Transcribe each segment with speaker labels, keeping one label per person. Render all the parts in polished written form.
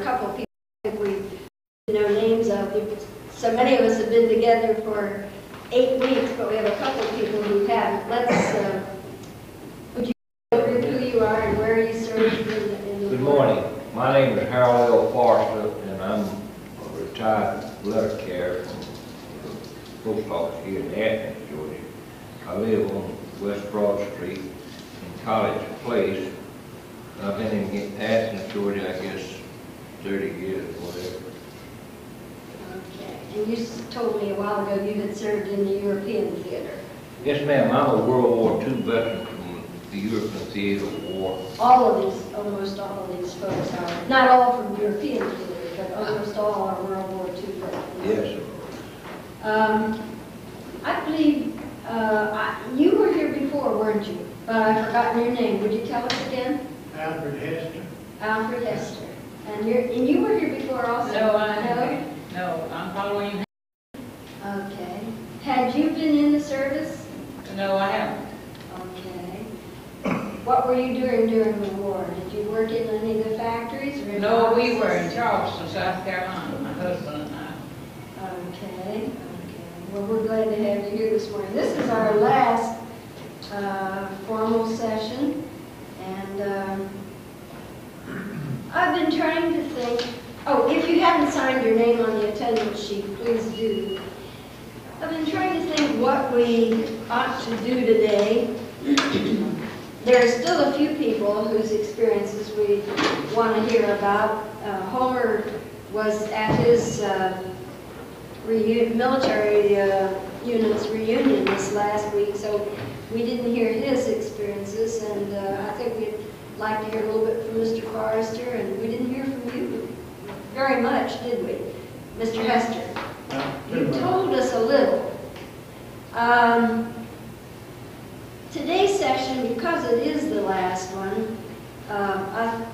Speaker 1: couple of people that we know names of. So many of us have been together for 8 weeks, but we have a couple of people who haven't. Would you agree who you are and where you serve in the
Speaker 2: Good morning. My name is Harold L. Forster, and I'm a retired letter carrier from the post office here in Athens, Georgia. I live on West Broad Street in College Place. I've been in Athens, Georgia, I guess 30 years or whatever.
Speaker 1: Okay. And you told me a while ago you had served in the European theater.
Speaker 2: Yes, ma'am. I'm a World War II veteran from the European theater of war.
Speaker 1: Almost all of these folks are, not all from European theater, but almost all are World War II veterans.
Speaker 2: Yes.
Speaker 1: I believe you were here before, weren't you? But I've forgotten your name. Would you tell us again?
Speaker 3: Alfred Hester.
Speaker 1: Alfred Hester. And you were here before also?
Speaker 4: No, I'm following you.
Speaker 1: Okay. Had you been in the service?
Speaker 4: No, I haven't.
Speaker 1: Okay. What were you doing during the war? Did you work in any of the factories? Or
Speaker 4: No, we were in Charleston, South Carolina, my husband and I.
Speaker 1: Okay. Well, we're glad to have you here this morning. This is our last formal session, and I've been trying to think. Oh, if you haven't signed your name on the attendance sheet, please do. I've been trying to think what we ought to do today. There are still a few people whose experiences we want to hear about. Homer was at his military unit's reunion this last week, so we didn't hear his experiences, and I think we'd like to hear a little bit from Mr. Forrester, and we didn't hear from you very much, did we? Mr. Hester, you told us a little. Today's session, because it is the last one, I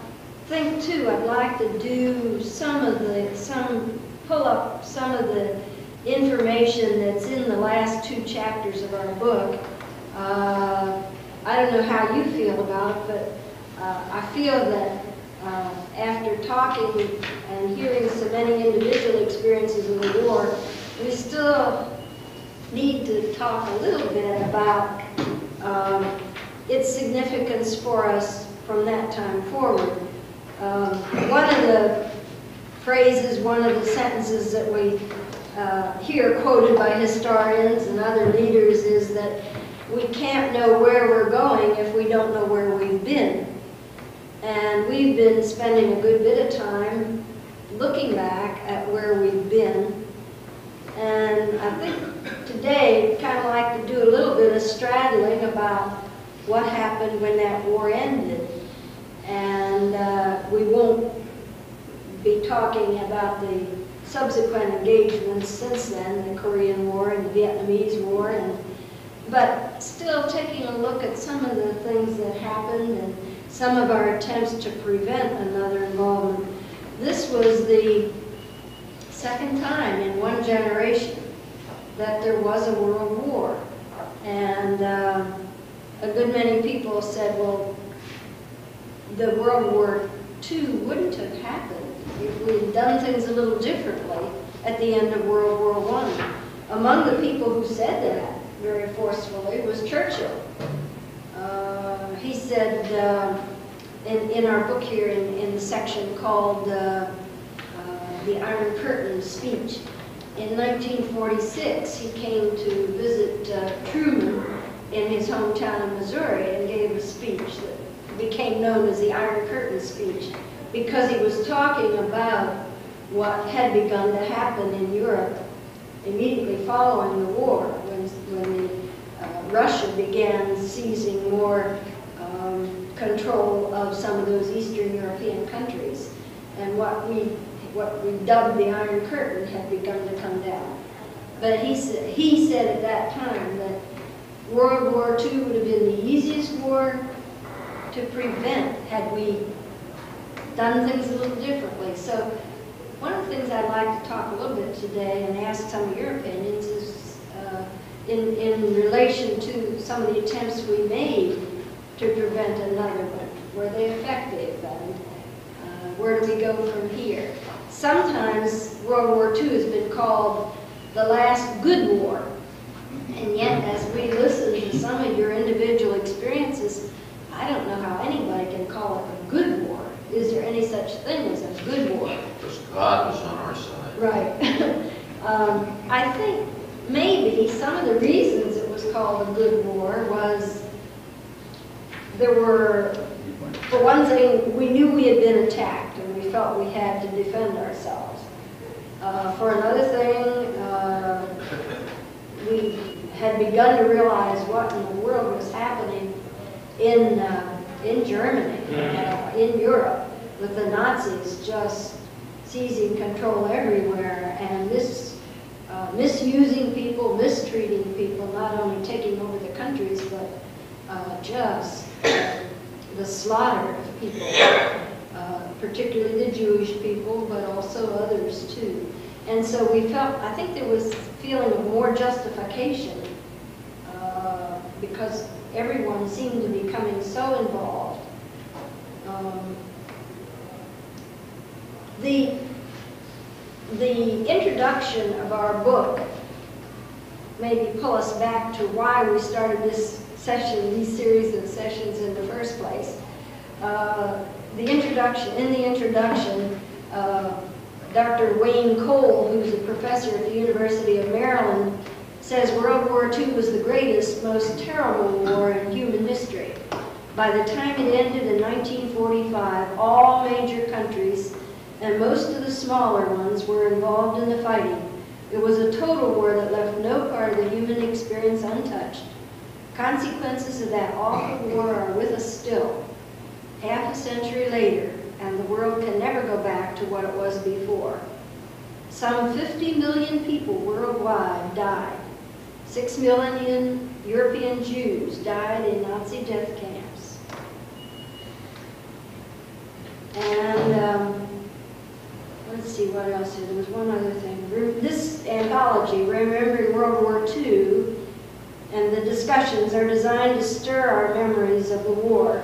Speaker 1: think too I'd like to do pull up some of the information that's in the last 2 chapters of our book. I don't know how you feel about it, but I feel that after talking and hearing so many individual experiences of the war, we still need to talk a little bit about its significance for us from that time forward. One of the phrases, one of the sentences that we hear quoted by historians and other leaders is that we can't know where we're going if we don't know where we've been. And we've been spending a good bit of time looking back at where we've been. And I think today I'd kind of like to do a little bit of straddling about what happened when that war ended. And we won't be talking about the subsequent engagements since then, the Korean War and the Vietnamese War, but still taking a look at some of the things that happened and some of our attempts to prevent another involvement. This was the second time in one generation that there was a world war. And a good many people said, well, the World War II wouldn't have happened if we had done things a little differently at the end of World War I. Among the people who said that very forcefully was Churchill. He said in our book here in the section called the Iron Curtain speech, in 1946 he came to visit Truman in his hometown of Missouri and gave a speech that became known as the Iron Curtain speech, because he was talking about what had begun to happen in Europe immediately following the war, when Russia began seizing more control of some of those Eastern European countries, and what we dubbed the Iron Curtain had begun to come down. But he said at that time that World War II would have been the easiest war to prevent had we done things a little differently. So one of the things I'd like to talk a little bit today and ask some of your opinions is in relation to some of the attempts we made to prevent another one. Were they effective? And Where do we go from here? Sometimes World War II has been called the last good war. And yet, as we listen to some of your individual experiences, I don't know how anybody can call it a good war. Is there any such thing as a good war?
Speaker 3: Because God was on our side.
Speaker 1: Right. I think maybe some of the reasons it was called a good war was there were, for one thing, we knew we had been attacked and we felt we had to defend ourselves. For another thing, we had begun to realize what in the world was happening in Germany, in Europe, with the Nazis just seizing control everywhere and misusing people, mistreating people, not only taking over the countries, but just the slaughter of people, particularly the Jewish people, but also others too. And so we felt, I think there was a feeling of more justification because everyone seemed to be becoming so involved. The introduction of our book maybe pull us back to why we started this session, these series of sessions in the first place. In the introduction, Dr. Wayne Cole, who's a professor at the University of Maryland, says World War II was the greatest, most terrible war in human history. By the time it ended in 1945, all major countries and most of the smaller ones were involved in the fighting. It was a total war that left no part of the human experience untouched. Consequences of that awful war are with us still, half a century later, and the world can never go back to what it was before. Some 50 million people worldwide died. 6 million European Jews died in Nazi death camps. And let's see what else here. There was one other thing. This anthology, Remembering World War II, and the discussions are designed to stir our memories of the war,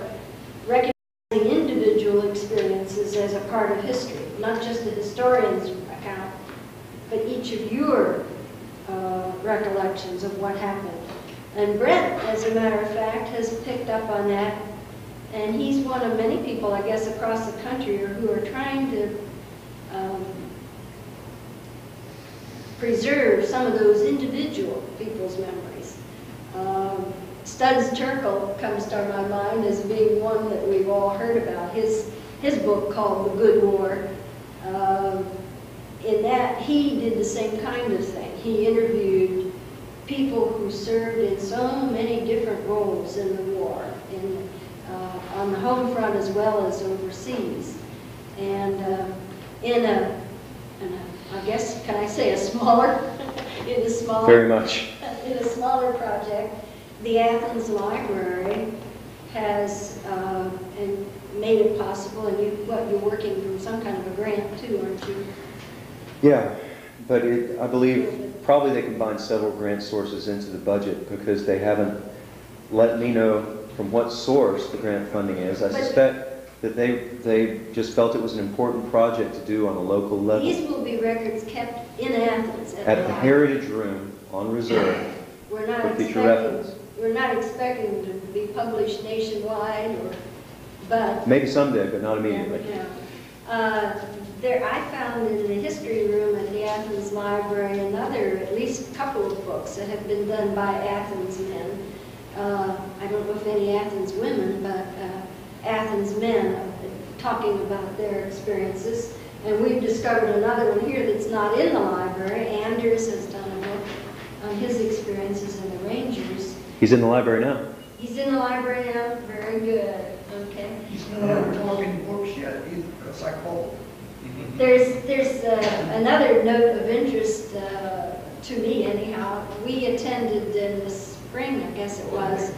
Speaker 1: recognizing individual experiences as a part of history, not just the historian's account, but each of your recollections of what happened. And Brent, as a matter of fact, has picked up on that, and he's one of many people, I guess, across the country who are trying to preserve some of those individual people's memories. Studs Terkel comes to my mind as being one that we've all heard about. His book called The Good War. In that, he did the same kind of thing. He interviewed people who served in so many different roles in the war, on the home front as well as overseas. And I guess, can I say a smaller,
Speaker 5: Very much.
Speaker 1: In a smaller project, the Athens Library has and made it possible, and you're working from some kind of a grant too, aren't you?
Speaker 5: Yeah, but I believe probably they combine several grant sources into the budget because they haven't let me know from what source the grant funding is. I suspect that they just felt it was an important project to do on a local level.
Speaker 1: These will be records kept in Athens.
Speaker 5: At the Heritage Room on reserve for future reference.
Speaker 1: We're not expecting them to be published nationwide, but
Speaker 5: maybe someday, but not immediately.
Speaker 1: I found in the history room at the Athens Library at least couple of books that have been done by Athens men. I don't know if any Athens women, but Athens men talking about their experiences. And we've discovered another one here that's not in the library. Anders has done a book on his experiences in the Rangers.
Speaker 5: He's in the library now.
Speaker 1: He's in the library now? Very good. Okay.
Speaker 6: He's not talking books yet either, because I called.
Speaker 1: There's another note of interest to me anyhow. We attended in the spring, I guess it was,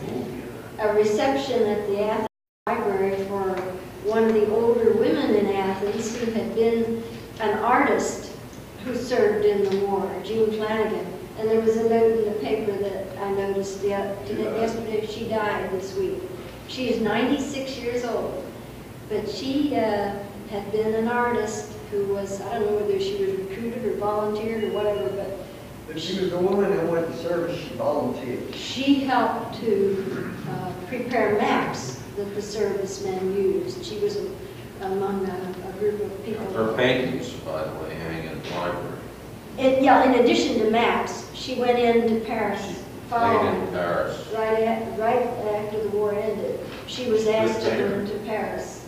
Speaker 1: a reception at the Athens Library for one of the older women in Athens who had been an artist who served in the war, Jean Flanagan. And there was a note in the paper that I noticed yesterday. She died this week. She is 96 years old, but she had been an artist who was, I don't know whether she was recruited or volunteered or whatever, but
Speaker 6: If she was the woman who went to service, she volunteered.
Speaker 1: she helped to prepare maps that the servicemen used. She was among a group of people.
Speaker 3: Her paintings, by the way, hang in the library.
Speaker 1: Yeah, in addition to maps, she went into Paris
Speaker 3: Made in
Speaker 1: following,
Speaker 3: Paris.
Speaker 1: right after the war ended. She was asked to
Speaker 3: Good
Speaker 1: go into Paris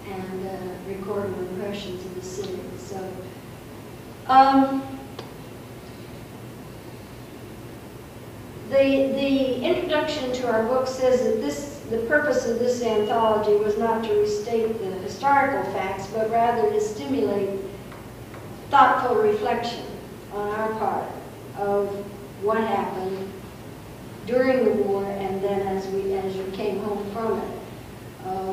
Speaker 1: and record her impressions of the city. So, the introduction to our book says that the purpose of this anthology was not to restate the historical facts, but rather to stimulate thoughtful reflection on our part of what happened during the war and then as we came home from it.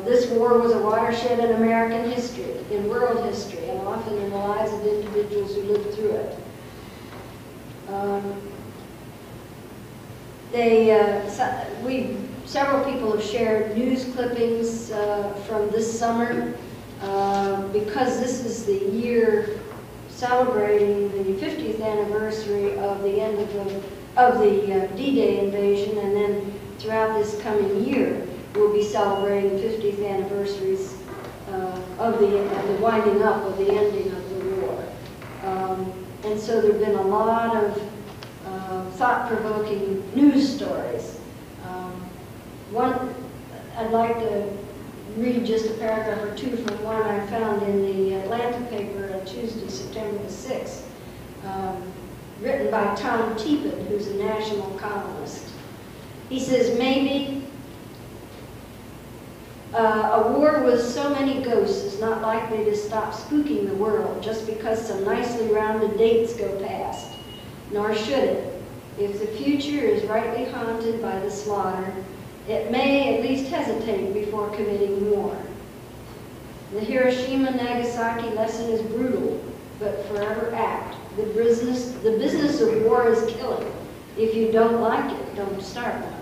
Speaker 1: This war was a watershed in American history, in world history, and often in the lives of individuals who lived through it. Several people have shared news clippings from this summer because this is the year celebrating the 50th anniversary of the end of the D-Day invasion, and then throughout this coming year we'll be celebrating 50th anniversaries of the winding up of the ending of the war. And so there have been a lot of thought-provoking news stories. One, I'd like to read just a paragraph or two from one I found in the Atlanta paper on Tuesday, September the 6th, written by Tom Tippett, who's a national columnist. He says, maybe a war with so many ghosts is not likely to stop spooking the world just because some nicely rounded dates go past, nor should it. If the future is rightly haunted by the slaughter, it may at least hesitate before committing war. The Hiroshima-Nagasaki lesson is brutal, but forever apt. The business of war is killing. If you don't like it, don't start one.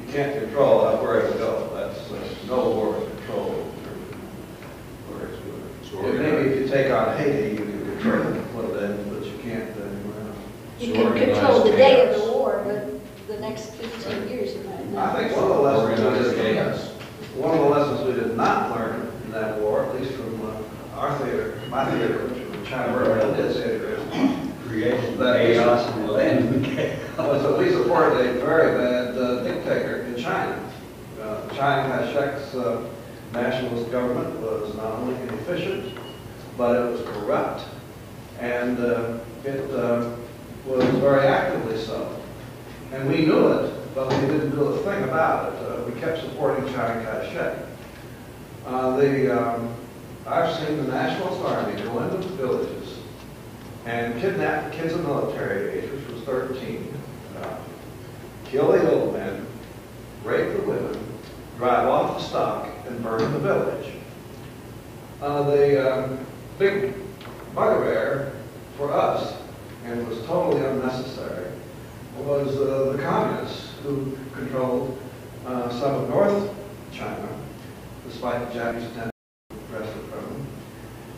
Speaker 7: You can't control where it goes. That's no war is controlled. Where it's going. Maybe if you take on Haiti, you can control what it is, but you can't anywhere else.
Speaker 1: You can control the day of the war, but the next 15 years you might not.
Speaker 7: I think one of the lessons we did not learn in that war, at least from our theater, my theater, which was China, where I did theater,
Speaker 2: Creation
Speaker 7: that
Speaker 2: chaos and land
Speaker 7: was that we supported a very bad dictator in China. Chiang Kai-shek's nationalist government was not only inefficient, but it was corrupt, and it was very actively so. And we knew it, but we didn't do a thing about it. We kept supporting Chiang Kai-shek. I've seen the Nationalist Army go into the villages and kidnap kids of military age, which was 13, kill the old men, rape the women, drive off the stock, and burn the village. The big bugbear for us, and was totally unnecessary, was the communists who controlled some of North China, despite the Japanese attempt to wrest it from them.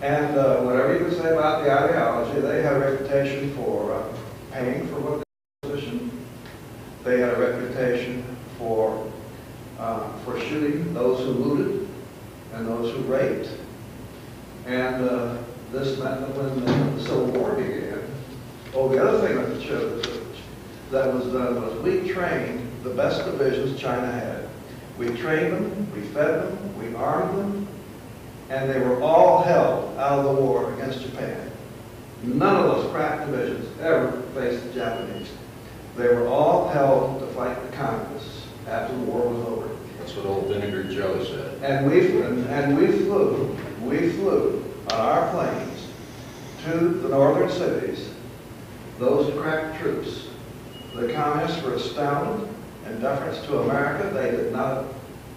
Speaker 7: And whatever you can say about the ideology, they had a reputation for paying for what they positioned. They had a reputation for shooting those who looted and those who raped. And this meant that when the Civil War began, the other thing that was done was we trained the best divisions China had. We trained them, we fed them, we armed them, and they were all held out of the war against Japan. None of those crack divisions ever faced the Japanese. They were all held to fight the communists after the war was over.
Speaker 3: That's what old Vinegar Joe said.
Speaker 7: And we flew on our planes to the northern cities, those crack troops. The communists were astounded. In deference to America, they did not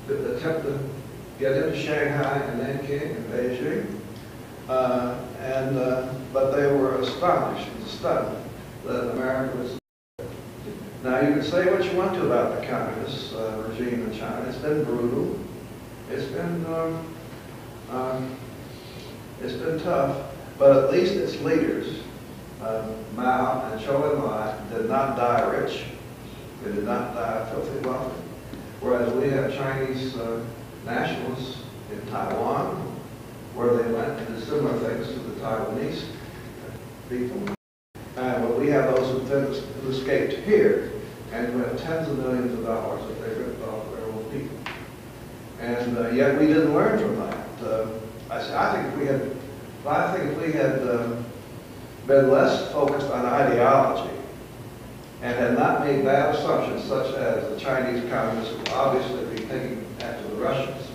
Speaker 7: attempt to get into Shanghai and Nanking and Beijing. But they were astonished and stunned that America was. Now, you can say what you want to about the communist regime in China. It's been brutal. It's been It's been tough, but at least its leaders, Mao and Zhou Enlai, did not die rich. They did not die filthy wealthy. Whereas we have Chinese nationalists in Taiwan, where they went and did similar things to the Taiwanese people. And we have those who escaped here, and we have tens of millions of dollars that they ripped off their own people. And yet we didn't learn from that. I think if we had been less focused on ideology and had not made bad assumptions, such as the Chinese communists would obviously be thinking after the Russians,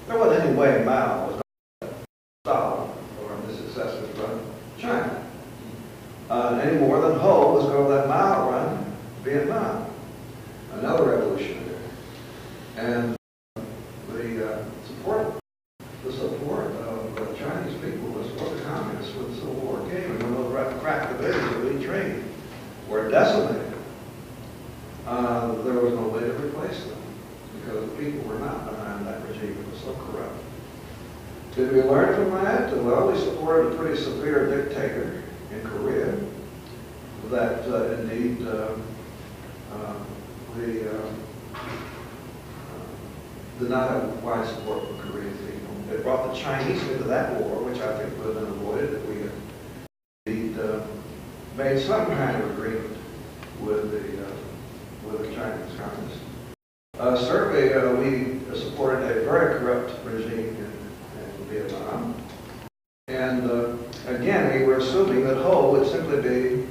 Speaker 7: there wasn't any way Mao was going to Stalin or his successors run China. Any more than Ho was going to let Mao run Vietnam, another revolutionary. And the support of the Chinese people was for the communists when the Civil War came, and when those crack divisions that we trained were decimated. There was no way to replace them because the people were not behind that regime. It was so corrupt. Did we learn from that? Well, we supported a pretty severe dictator in Korea that indeed did not have wide support for Korean people. It brought the Chinese into that war, which I think would have been avoided if we had indeed made some kind of agreement with the Chinese communists. Certainly, we supported a very corrupt regime in Vietnam. And again, we were assuming that Ho would simply be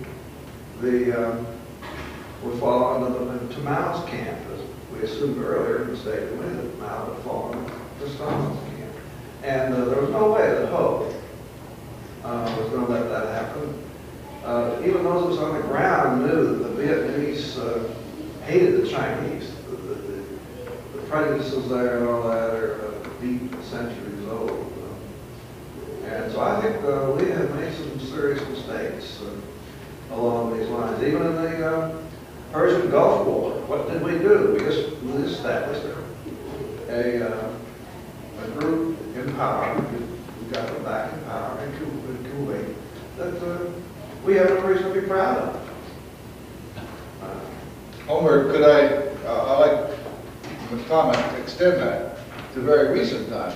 Speaker 7: would fall into Mao's camp, as we assumed earlier in the statement that Mao would fall into Stalin's camp. And there was no way that Ho was going to let that happen. Even those of us on the ground knew that the Vietnamese hated the Chinese. The prejudices there and all that are deep centuries old. And so I think we have made some serious mistakes along these lines. Even in the Persian Gulf War, what did we do? We established a group in power. We got them back in power in Kuwait that we have no reason to be proud of.
Speaker 8: Homer, could I like the comment, extend that to very recent times.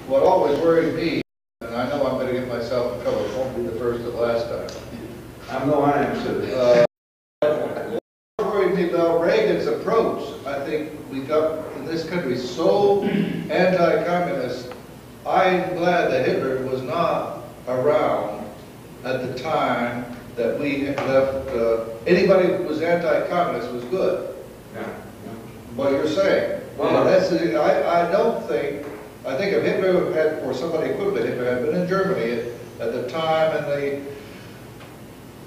Speaker 8: What always worried me, and I know I'm going to get myself in trouble, it won't be the first or the last time.
Speaker 7: I know I am too.
Speaker 8: What worried me about Reagan's approach, I think we got in this country so anti-communist. I'm glad that Hitler was not around at the time that we left. Anybody who was anti-communist was good.
Speaker 7: Yeah.
Speaker 8: What you're saying. Well, I don't think. I think if Hitler had, or somebody equivalent to Hitler had been in Germany at the time in the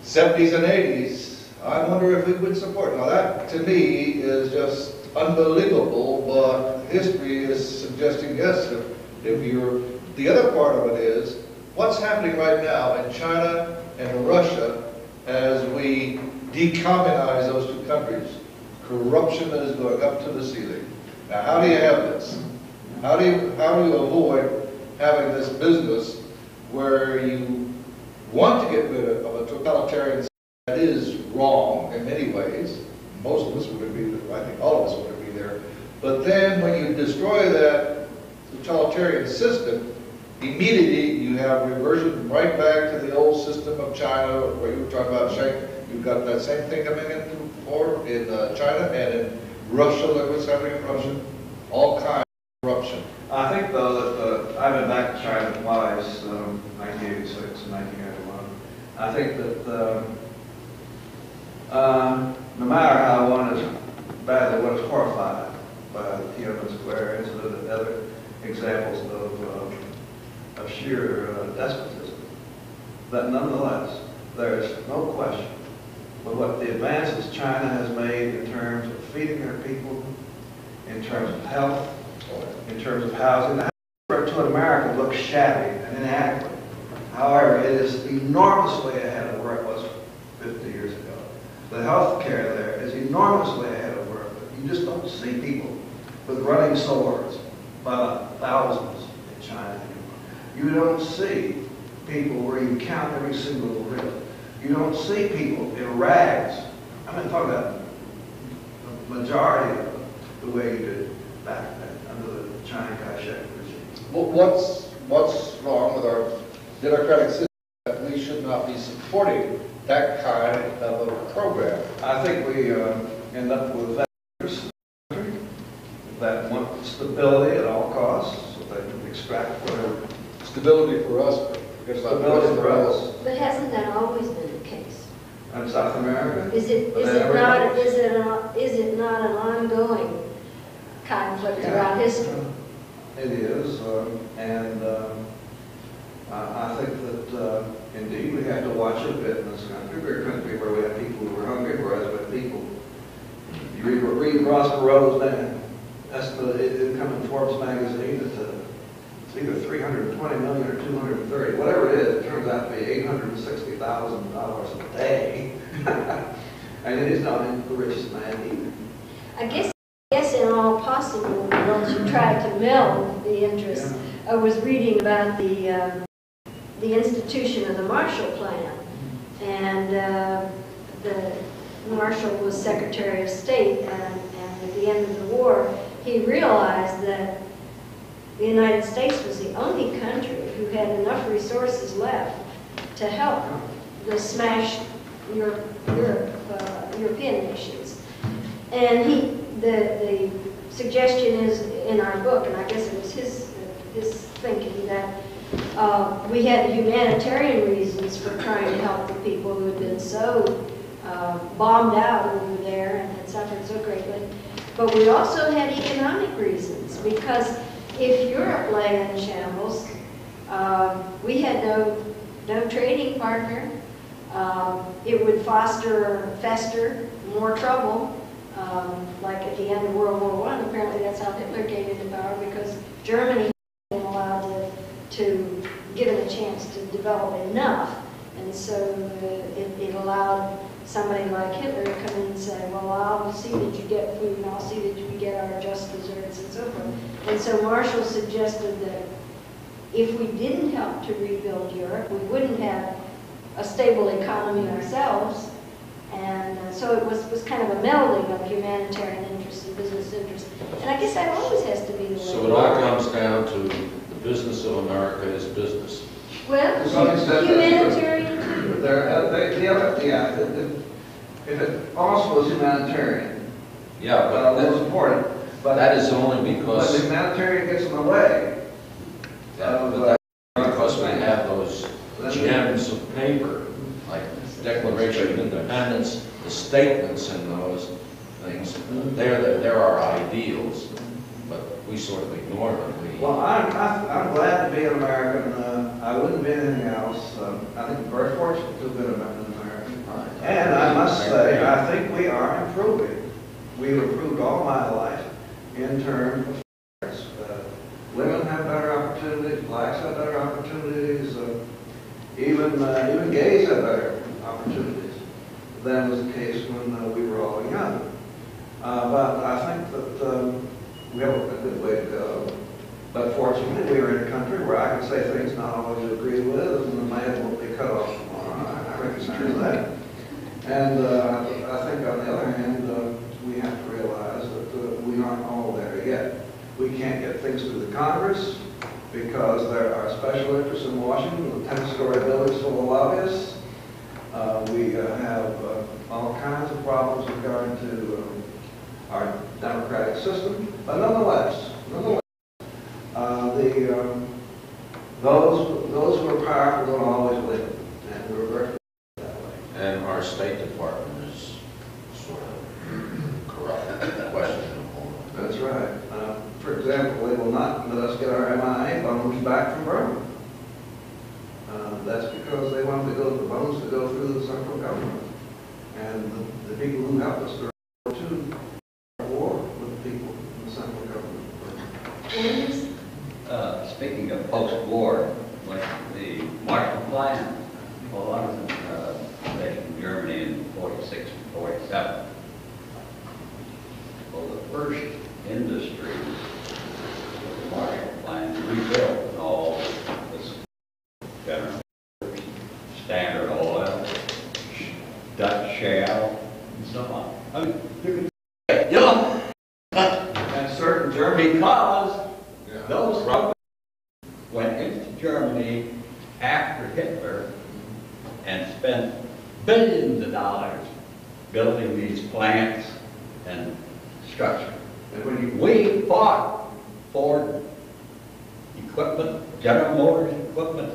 Speaker 8: 70s and 80s, I wonder if we would support. Now that, to me, is just unbelievable, but history is suggesting yes, if you're... The other part of it is, what's happening right now in China and Russia as we decommunize those two countries? Corruption that is going up to the ceiling. Now, how do you have this? How do you avoid having this business where you want to get rid of a totalitarian system that is wrong in many ways? Most of us would agree, I think all of us would agree there. But then when you destroy that totalitarian system, immediately you have reversion right back to the old system of China, where you were talking about Shanghai. You've got that same thing coming in China and in Russia, like what's happening in Russia. All kinds of corruption.
Speaker 7: I think, though, that I've been back to China twice, 1986 and 1981. I think that no matter how one is badly, one is horrified by the Tiananmen Square incident and other examples of sheer despotism, that nonetheless, there is no question with what the advances China has made in terms of feeding their people, in terms of health, in terms of housing. The housing to America looks shabby and inadequate. However, it is enormously ahead of where it was 50 years ago. The health care there is enormously ahead of where it was. You just don't see people with running sores by the thousands in China anymore. You don't see people where you count every single rib. You don't see people in rags. I'm not talking about the majority of the way you did back then under the Chiang Kai-shek regime.
Speaker 8: Well, what's wrong with our democratic system that we should not be supporting that kind of a program?
Speaker 7: I think we end up with that want stability at all costs, so they can extract whatever.
Speaker 8: Stability for us, but forget about
Speaker 7: Stability for
Speaker 8: the
Speaker 7: us.
Speaker 1: But hasn't that always been the case?
Speaker 7: And South America.
Speaker 1: Is it not an ongoing conflict throughout history?
Speaker 7: It is, and I think that indeed we have to watch a bit in this country. We're a country where we have people who are hungry, whereas we have people. You read Ross Perot's estimate income in Forbes magazine that it's either 320 million or 230, whatever it is. It turns out to be $860,000 a day, and it is not the richest man either.
Speaker 1: I guess in all possible worlds you try to meld the interests.
Speaker 7: Yeah.
Speaker 1: I was reading about the institution of the Marshall Plan, and the Marshall was Secretary of State, and at the end of the war, he realized that the United States was the only country who had enough resources left to help the smashed European nations. And the suggestion is in our book, and I guess it was his thinking, that we had humanitarian reasons for trying to help the people who had been so bombed out over there and had suffered so greatly. But we also had economic reasons, because if Europe lay in shambles, we had no trading partner. It would fester more trouble. Like at the end of World War I, apparently that's how Hitler came into power, because Germany wasn't allowed to given a chance to develop enough, and so it allowed somebody like Hitler to come in and say, well, I'll see that you get food, and I'll see that we get our just desserts, and so forth. And so Marshall suggested that if we didn't help to rebuild Europe, we wouldn't have a stable economy ourselves. And so it was kind of a melding of humanitarian interests and business interests. And I guess that always has to be the way.
Speaker 3: So it all comes down to the business of America is business.
Speaker 1: Well,
Speaker 7: To some extent,
Speaker 1: humanitarian too.
Speaker 7: If it also was humanitarian,
Speaker 3: Yeah,
Speaker 7: that
Speaker 3: but
Speaker 7: was important. But
Speaker 3: that is only
Speaker 7: but the
Speaker 3: because,
Speaker 7: humanitarian gets in the way.
Speaker 3: because we have those gems of paper, like Declaration of Independence, the statements in those things. They're our ideals, but we sort of ignore them.
Speaker 7: Well, I'm glad to be an American. I wouldn't be anything else. I think I'm very fortunate to have been an American. And I must say, I think we are improving. We've improved all my life in terms of fairness. Women have better opportunities, blacks have better opportunities, even gays have better opportunities than was the case when we were all young. But I think that we have a good way to go. But fortunately, we are in a country where I can say things not always agree with, and my head won't be cut off tomorrow. I recognize that. And I think, on the other hand, we have to realize that we aren't all there yet. We can't get things through the Congress because there are special interests in Washington with 10-story buildings full of lobbyists. We have all kinds of problems regarding to our democratic system. But nonetheless, those who are powerful don't always win, and we're very that way.
Speaker 3: And our State Department is sort of corrupt, questionable.
Speaker 7: That's right. For example, they will not let us get our MIA bones back from Burma. That's because they want the bones to go through the central government. And the people who helped us during World War II war with the people in the central government.
Speaker 9: Speaking of post-war, like the Marshall Plan, a lot of them in Germany in 46 and 47. Well, the first industries of the Marshall Plan rebuilt, and all was Standard Oil, Dutch Shell, and so on. I mean, you know,
Speaker 3: And certain German,
Speaker 9: because those Russians went into Germany after Hitler and spent billions of dollars building these plants and structure.
Speaker 3: and when you,
Speaker 9: We bought Ford equipment, General Motors equipment,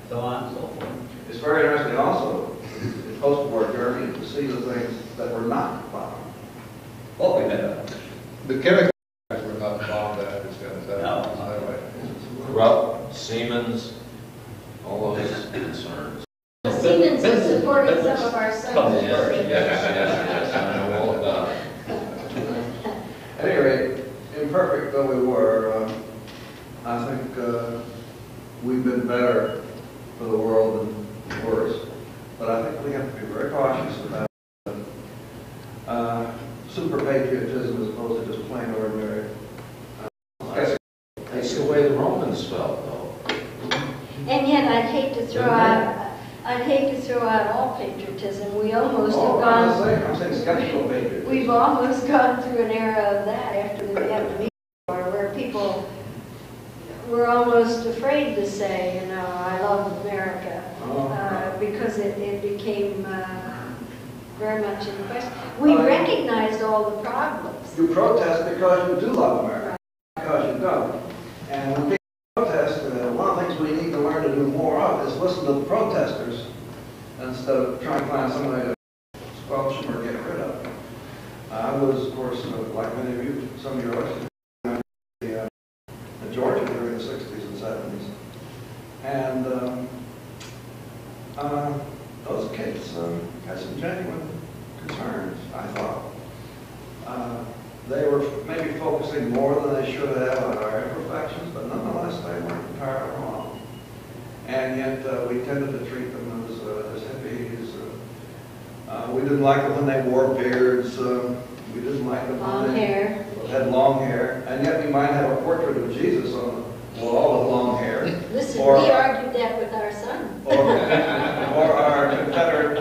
Speaker 9: so on and so forth.
Speaker 7: It's very interesting also, in post-war Germany, to see the things that were not bombed.
Speaker 9: What we did,
Speaker 8: The chemical were not bombed at this kind of stuff.
Speaker 9: No.
Speaker 3: Rupp, Siemens, all those concerns.
Speaker 1: Siemens has supported some of our sons.
Speaker 3: Yes, I know all about it.
Speaker 7: At any rate, imperfect though we were, I think we've been better for the world than worse. But I think we have to be very cautious about super patriotism as opposed to just plain ordinary.
Speaker 3: That's the way the Romans felt, though.
Speaker 1: And yet, I'd hate to throw out all patriotism. We almost have
Speaker 7: Oh,
Speaker 1: gone,
Speaker 7: I'm saying skeptical patriotism.
Speaker 1: we've almost gone through an era of that after the Vietnamese War, where people were almost afraid to say, you know, I love America, because it became very much in question. We recognized all the problems.
Speaker 7: You protest because you do love America, because you don't. And when people protest, one of the things we need to learn to do more of is listen to the protesters instead of trying to find some way to squelch them or get rid of them. I was, of course, like many of you, some of your listeners, in Georgia during the 60s and 70s. And those kids had some genuine concerns, I thought. They were maybe focusing more than they should have on our imperfections, but nonetheless they weren't entirely wrong. And yet we tended to treat them as hippies. We didn't like them when they wore beards. We didn't like them when they had long hair. And yet we might have a portrait of Jesus on the wall with long hair.
Speaker 1: Listen,
Speaker 7: Or-
Speaker 1: we argued that with our son.
Speaker 7: Or our Confederate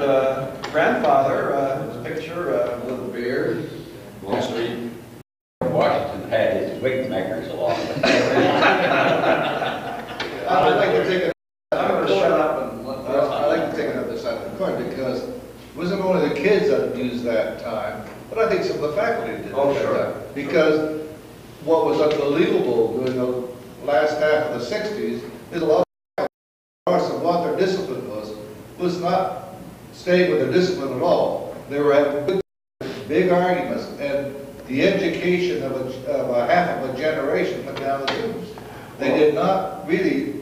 Speaker 7: grandfather, his picture with a beard.
Speaker 3: Wall Street.
Speaker 9: Washington had his wig makers along with
Speaker 8: I'd like to take
Speaker 7: I'm going to shut up and let
Speaker 8: I'd like to take another side of the coin because it wasn't only the kids that used that time, but I think some of the faculty did.
Speaker 7: Oh,
Speaker 8: at that
Speaker 7: sure.
Speaker 8: time. Because what was unbelievable during the last half of the 60s is a lot of what their discipline was not staying with their discipline at all. They were having big arguments, and the education of a half of a generation went down the tubes. They did not really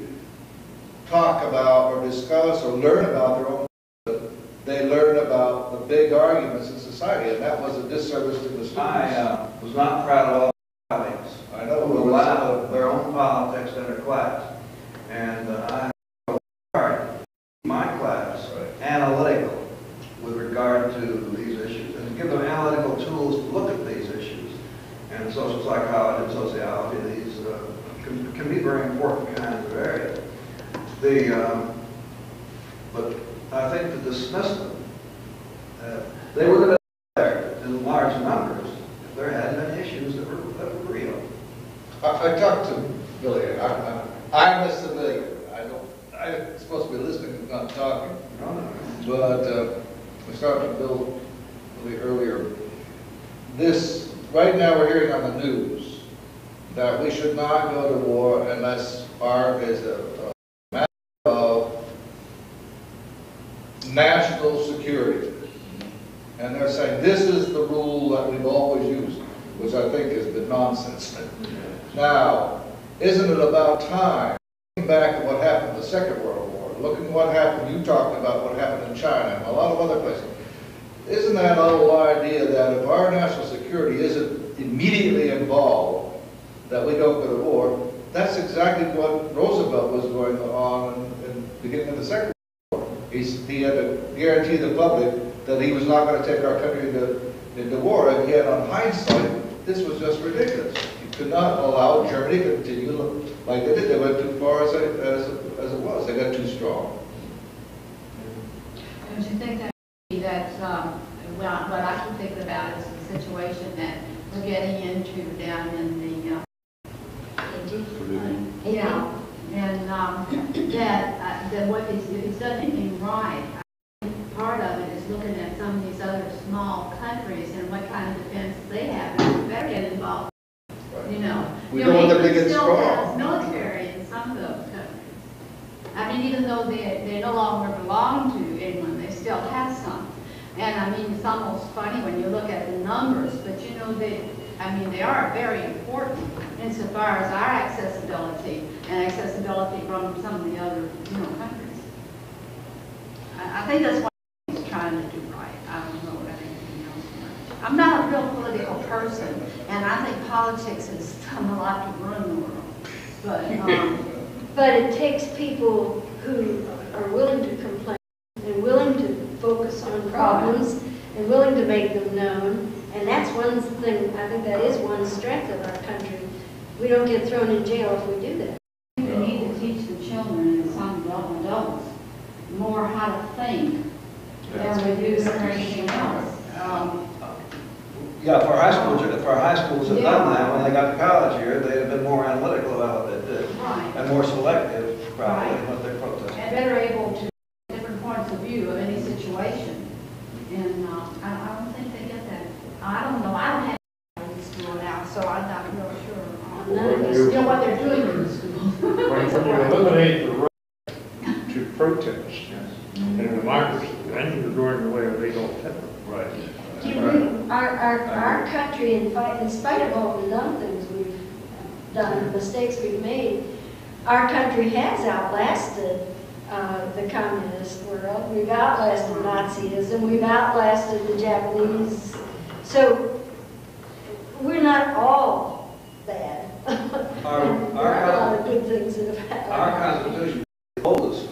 Speaker 8: talk about or discuss or learn about their own. They learned about the big arguments in society, and that was a disservice to the students.
Speaker 7: I was not proud of all the colleagues.
Speaker 8: I know,
Speaker 7: Who
Speaker 8: but
Speaker 7: allowed their own politics in their class. And I regard my class analytical with regard to these issues, and give them analytical tools to look at these issues. And social psychology and sociology, these can be very important kinds of areas. But I think to dismiss them, they would have been there in large numbers if there hadn't been issues that were real.
Speaker 8: I talked to Billy. I'm a civilian. I'm supposed to be listening and not talking. But we started to build a little earlier. Right now we're hearing on the news that we should not go to war unless our is a matter of national security. And they're saying this is the rule that we've always used, which I think has been nonsense. Now, isn't it about time, looking back at what happened in the Second World War, looking at what happened, you talked about what happened in China and a lot of other places. Isn't that whole idea that if our national security isn't immediately involved, that we don't go to war? That's exactly what Roosevelt was going on in the beginning of the Second World War. He had to guarantee the public that he was not going to take our country into war, and yet on hindsight, this was just ridiculous. You could not allow Germany to continue like they did. They went too far as it was. They got too strong.
Speaker 4: Don't you think that's, well, what I keep thinking about is the situation that we're getting into down in the, yeah, and that what if it's done anything right, I think part of it is looking at some of these other small countries and what kind of defense they have, and we better get involved, you know.
Speaker 8: We don't want them to get
Speaker 4: England still
Speaker 8: strong.
Speaker 4: has military in some of those countries. I mean, even though they no longer belong to England, they still have some. And I mean, it's almost funny when you look at the numbers, but you know, they are very important insofar as our accessibility and accessibility from some of the other, countries. I think that's what he's trying to do right. I don't know about anything else. I'm not a real political person, and I think politics has done a lot to ruin the world.
Speaker 1: But it takes people who are willing to complain and willing to focus on problems and willing to make them known. And that's one thing, I think that is one strength of our country. We don't get thrown in jail if we do that.
Speaker 4: We need to teach the children and some adults more how to think than we do for anything else.
Speaker 7: Yeah, for high schools have done that. When they got to college here, they have been more analytical about it,
Speaker 4: Right.
Speaker 7: and more selective, probably,
Speaker 4: Right.
Speaker 7: in what they're protesting.
Speaker 4: And better able to different points of view of any situation. And I don't think they get that. I don't know. I don't have in school now, so I'm not real sure what they're doing in the school.
Speaker 10: When you eliminate the right to protest in a democracy, then you're going the way of legal temper. Right.
Speaker 1: Our country, in spite of all the dumb things we've done, the mistakes we've made, our country has outlasted the communist world. We've outlasted Nazism. We've outlasted the Japanese. So we're not all bad. There are a lot of good things that have happened.
Speaker 7: Our Constitution is the oldest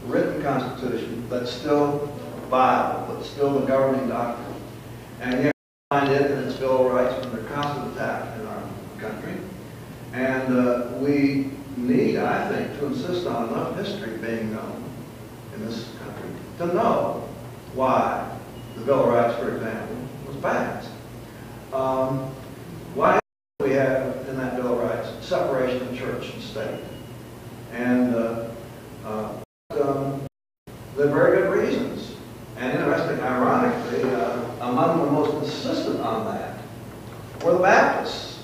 Speaker 7: written Constitution that's still viable, but still the governing doctrine. And yet we find it in its Bill of Rights under constant attack in our country. And we need, I think, to insist on enough history being known in this country to know why the Bill of Rights, for example, was passed. Why do we have in that Bill of Rights separation of church and state? And there are very good reasons. And interesting, ironically, among the most insistent on that were the Baptists.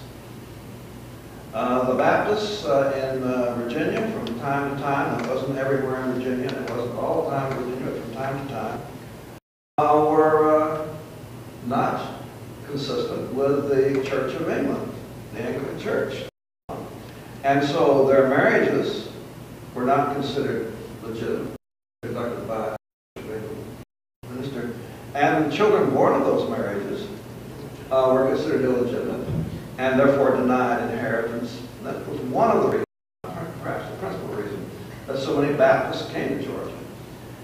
Speaker 7: The Baptists in Virginia from time to time, it wasn't everywhere in Virginia, it wasn't all the time in Virginia, but from time to time, were not consistent with the Church of England, the Anglican Church. And so their marriages were not considered legitimate, conducted by a minister. And children born of those marriages were considered illegitimate and therefore denied inheritance. And that was one of the reasons, perhaps the principal reason, that so many Baptists came to Georgia.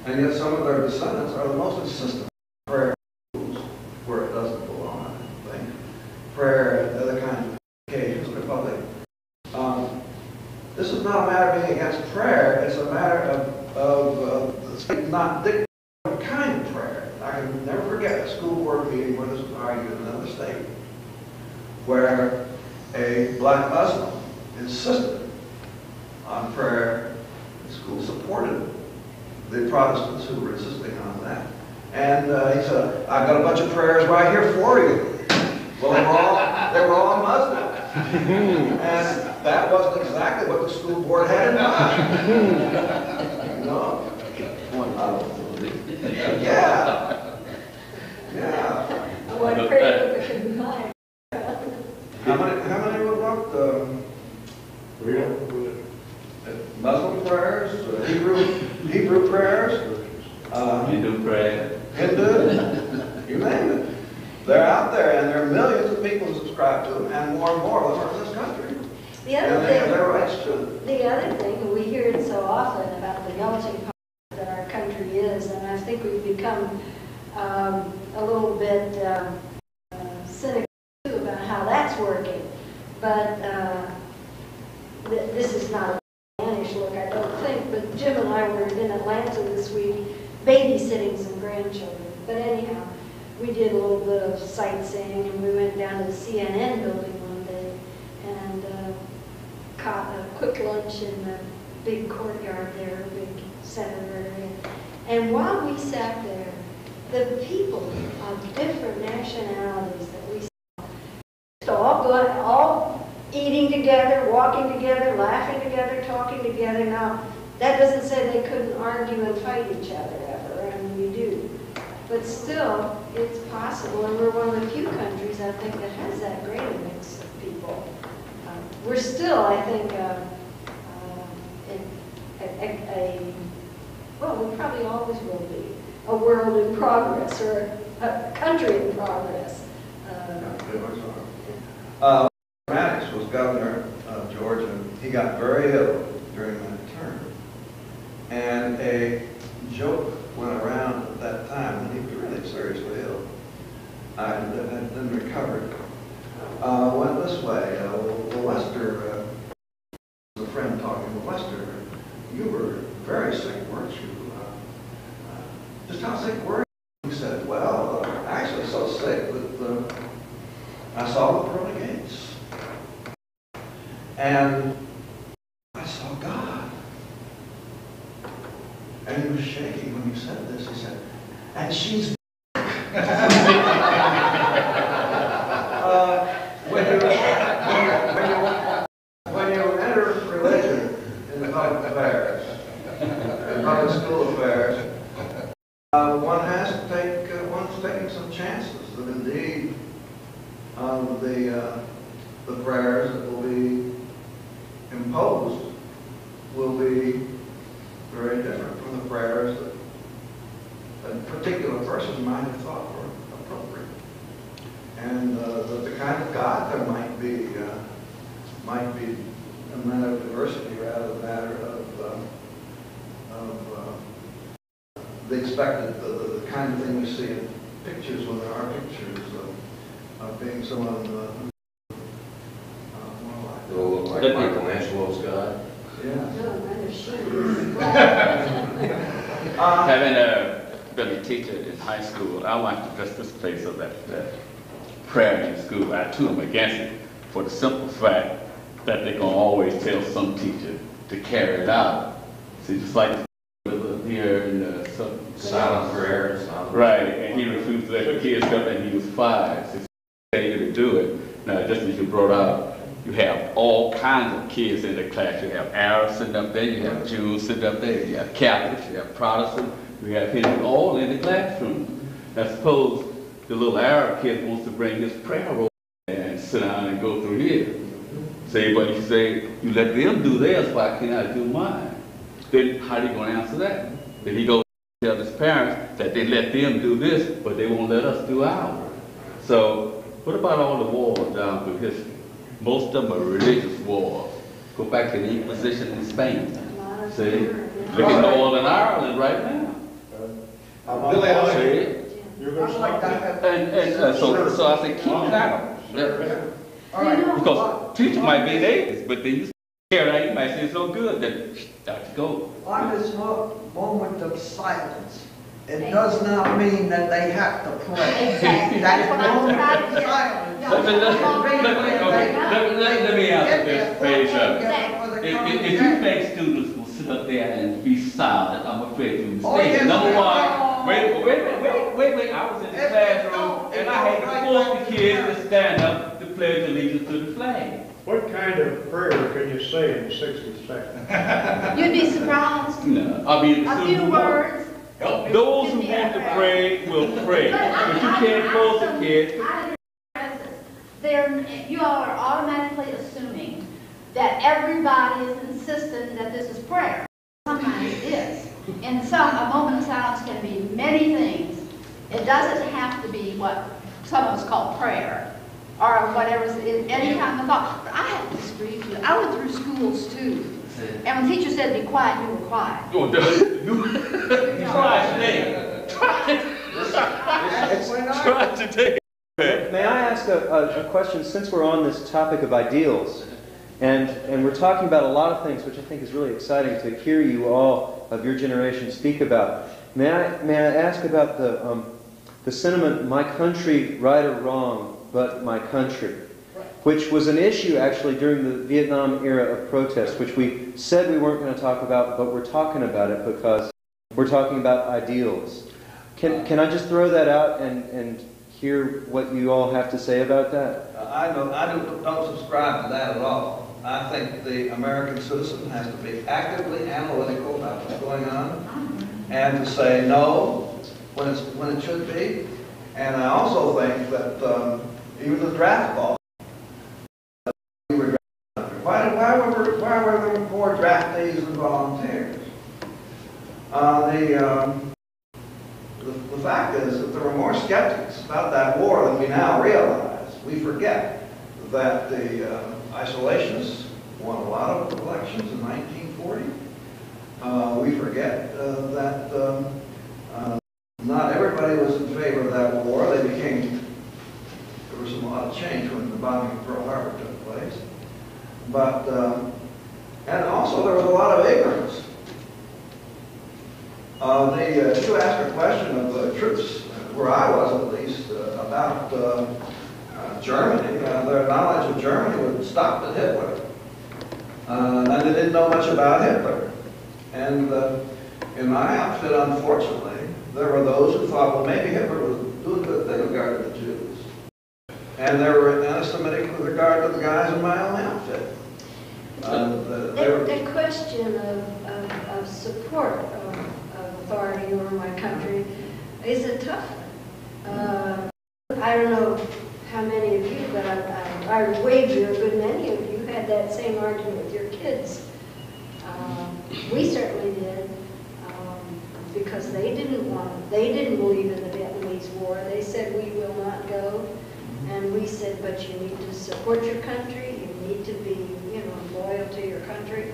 Speaker 7: And yet some of their descendants are the most insistent prayer schools where it doesn't belong, I think. Prayer and other kinds of occasions in the public. This is not a matter of being against prayer, it's a matter of the state not dictating what kind of prayer. I can never forget a school board meeting where this was argued in another state, where a black Muslim insisted on prayer. The school supported the Protestants who were insisting on that. And he said, I've got a bunch of prayers right here for you. Well, they were all Muslim. And that wasn't exactly what the school board had in mind. No. Yeah. Yeah.
Speaker 1: What prayer could be mine?
Speaker 7: How many wrote Muslim prayers, Hebrew prayers,
Speaker 3: Hindu prayer.
Speaker 7: Hindu, you name it. They're out there, and there are millions of people who subscribe to them, and more of them are in this country.
Speaker 1: The
Speaker 7: And
Speaker 1: other
Speaker 7: they have their
Speaker 1: thing,
Speaker 7: rights too.
Speaker 1: the other thing, and we hear it so often about the melting pot that our country is, and I think we've become a little bit cynical too about how that's working. But this is not a Spanish look, I don't think, but Jim and I were in Atlanta this week babysitting some grandchildren. But anyhow, we did a little bit of sightseeing, and we went down to the CNN building one day and caught a quick lunch in the big courtyard there, big center area. And while we sat there, the people of different nationalities that we saw, all eating together, walking together, laughing together, talking together. Now, that doesn't say they couldn't argue and fight each other ever, and we do. But still, it's possible, and we're one of the few countries, I think, that has that great a mix of people. We're still, I think, well, we probably always will be, a world in progress, or a country in progress.
Speaker 7: Maddox was governor of Georgia. He got very ill during that term. And a joke went around at that time, and he was really seriously ill. I hadn't recovered. Went this way. Lester, a friend talking to Lester, you were very sick, weren't you? Just how sick were you? He said, well, actually so sick that I saw the pearly gates. And I saw God. And he was shaking when he said this. He said, and she's when you enter religion in the public affairs, in public school affairs, one has to take, one's taking some chances that indeed the prayers that will be imposed will be very different from the prayers that a particular person might have thought were appropriate. And that the kind of God there might be a matter of diversity rather than a matter of the expected, the kind of thing we see in pictures when there are pictures of being someone more like
Speaker 3: Michelangelo's God.
Speaker 7: yeah.
Speaker 1: No, rather she.
Speaker 11: Having been a teacher in high school, I like to just this place of that prayer in school. I too am against it for the simple fact that they're going to always tell some teacher to carry it out. See, just like here in the
Speaker 3: Silent prayer.
Speaker 11: right, and he refused to let the kids come, and he was 5. So he to do it. Now, just as you brought out, you have all kinds of kids in the class. You have Arabs sitting up there, you have Jews sitting up there, you have Catholics, you have Protestants, you have Hindus, all in the classroom. Now, suppose the little Arab kid wants to bring his prayer roll and sit down and go through here. Say, but you say, you let them do theirs, why can't I do mine? Then how are you going to answer that? Then he goes to tell his parents that they let them do this, but they won't let us do ours. So what about all the wars down through history? Most of them are religious wars. Go back to the Inquisition in Spain. See? Look at Northern Ireland right now.
Speaker 8: Billy, I
Speaker 11: See? And so I say, keep it out.
Speaker 6: All right.
Speaker 11: Because teachers might be neighbors, but then you care that you might say it's no good, then start to go.
Speaker 6: On this moment of silence, it does not mean that they have to pray.
Speaker 4: Exactly.
Speaker 6: That
Speaker 4: That's what I'm
Speaker 6: moment
Speaker 4: trying
Speaker 6: of
Speaker 4: to
Speaker 6: silence.
Speaker 11: Let me answer this page up.
Speaker 6: If
Speaker 11: If you think students will sit up there and be silent, I'm afraid you
Speaker 6: Oh,
Speaker 11: mistake.
Speaker 6: yes,
Speaker 11: Number
Speaker 6: they
Speaker 11: one,
Speaker 6: are.
Speaker 11: wait, I was in the classroom and I had to force the kids to stand up to pledge allegiance to the flag.
Speaker 10: What kind of prayer can you say in 60 seconds?
Speaker 4: You'd be surprised.
Speaker 11: No, I mean,
Speaker 4: A few words.
Speaker 11: those who want to pray will pray, but you can't force a kid.
Speaker 4: You all are automatically assuming that everybody is insistent that this is prayer. Sometimes it is. And a moment of silence can be many things. It doesn't have to be what some of us call prayer or whatever, any kind of thought. But I have to disagree with you. I went through schools too. And when teachers said be quiet, you were quiet.
Speaker 11: Oh, try today.
Speaker 5: May I ask a question, since we're on this topic of ideals, and we're talking about a lot of things which I think is really exciting to hear you all of your generation speak about. May I ask about the sentiment, my country, right or wrong, but my country, which was an issue actually during the Vietnam era of protests, which we said we weren't going to talk about, but we're talking about it because we're talking about ideals. Can I just throw that out and hear what you all have to say about that?
Speaker 7: I don't subscribe to that at all. I think the American citizen has to be actively analytical about what's going on and to say no when it should be. And I also think that even the draft law, why were there more draftees than volunteers? The fact is that there were more skeptics about that war than we now realize. We forget that the isolationists won a lot of elections in 1940. We forget that not everybody was in favor of that war. There was a lot of change when the bombing of Pearl Harbor took place. But, and also there was a lot of ignorance. You asked a question of the troops, where I was at least, about Germany. Their knowledge of Germany was stopped at Hitler. And they didn't know much about Hitler. And in my outfit, unfortunately, there were those who thought, well, maybe Hitler was doing good thing with regard to the Jews. And they were anti-Semitic with regard to the guys in my own outfit.
Speaker 1: The question of support of authority over my country is a tough one. I don't know how many of you, but I wager a good many of you had that same argument with your kids. We certainly did, because they didn't believe in the Vietnamese War. They said, we will not go. And we said, but you need to support your country. You need to be, loyal to your country.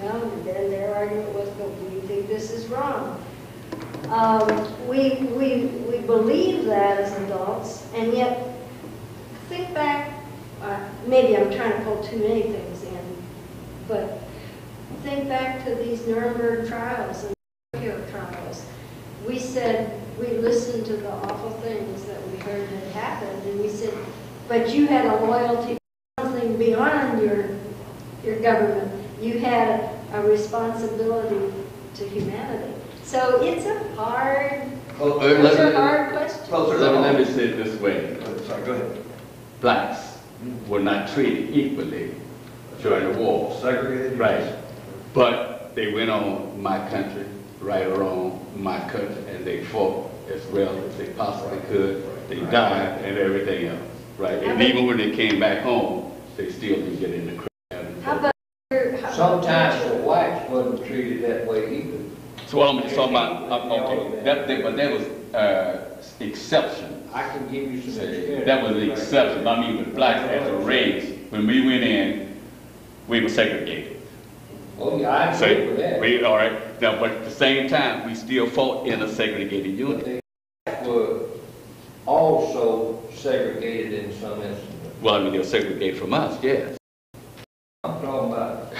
Speaker 1: Well, and then their argument was, but we think this is wrong. We believe that as adults, and yet think back. Maybe I'm trying to pull too many things in, but think back to these Nuremberg trials and Tokyo trials. We said, we listened to the awful things that we heard had happened, and we said, but you had a loyalty to something beyond your government. You had a responsibility to humanity. So it's a hard, question.
Speaker 11: Let me say it this way.
Speaker 7: Sorry, go ahead.
Speaker 11: Blacks were not treated equally during the war.
Speaker 7: Segregated.
Speaker 11: Right. But they went on my country, right or wrong, my country, and they fought as well as they possibly could. They died and everything else. Right. And even when they came back home, they still didn't get in the crowd.
Speaker 2: Sometimes the whites wasn't treated that way either.
Speaker 11: So what I'm talking about, okay, but that was exception.
Speaker 2: I can give you some experience.
Speaker 11: That was the exception. I mean, with blacks as a race, when we went in, we were segregated.
Speaker 2: Oh yeah, I agree with that.
Speaker 11: All right. Now, but at the same time, we still fought in a segregated unit.
Speaker 2: They were also segregated in some instances.
Speaker 11: Well, I mean, they were segregated from us, yes.
Speaker 2: I'm talking about.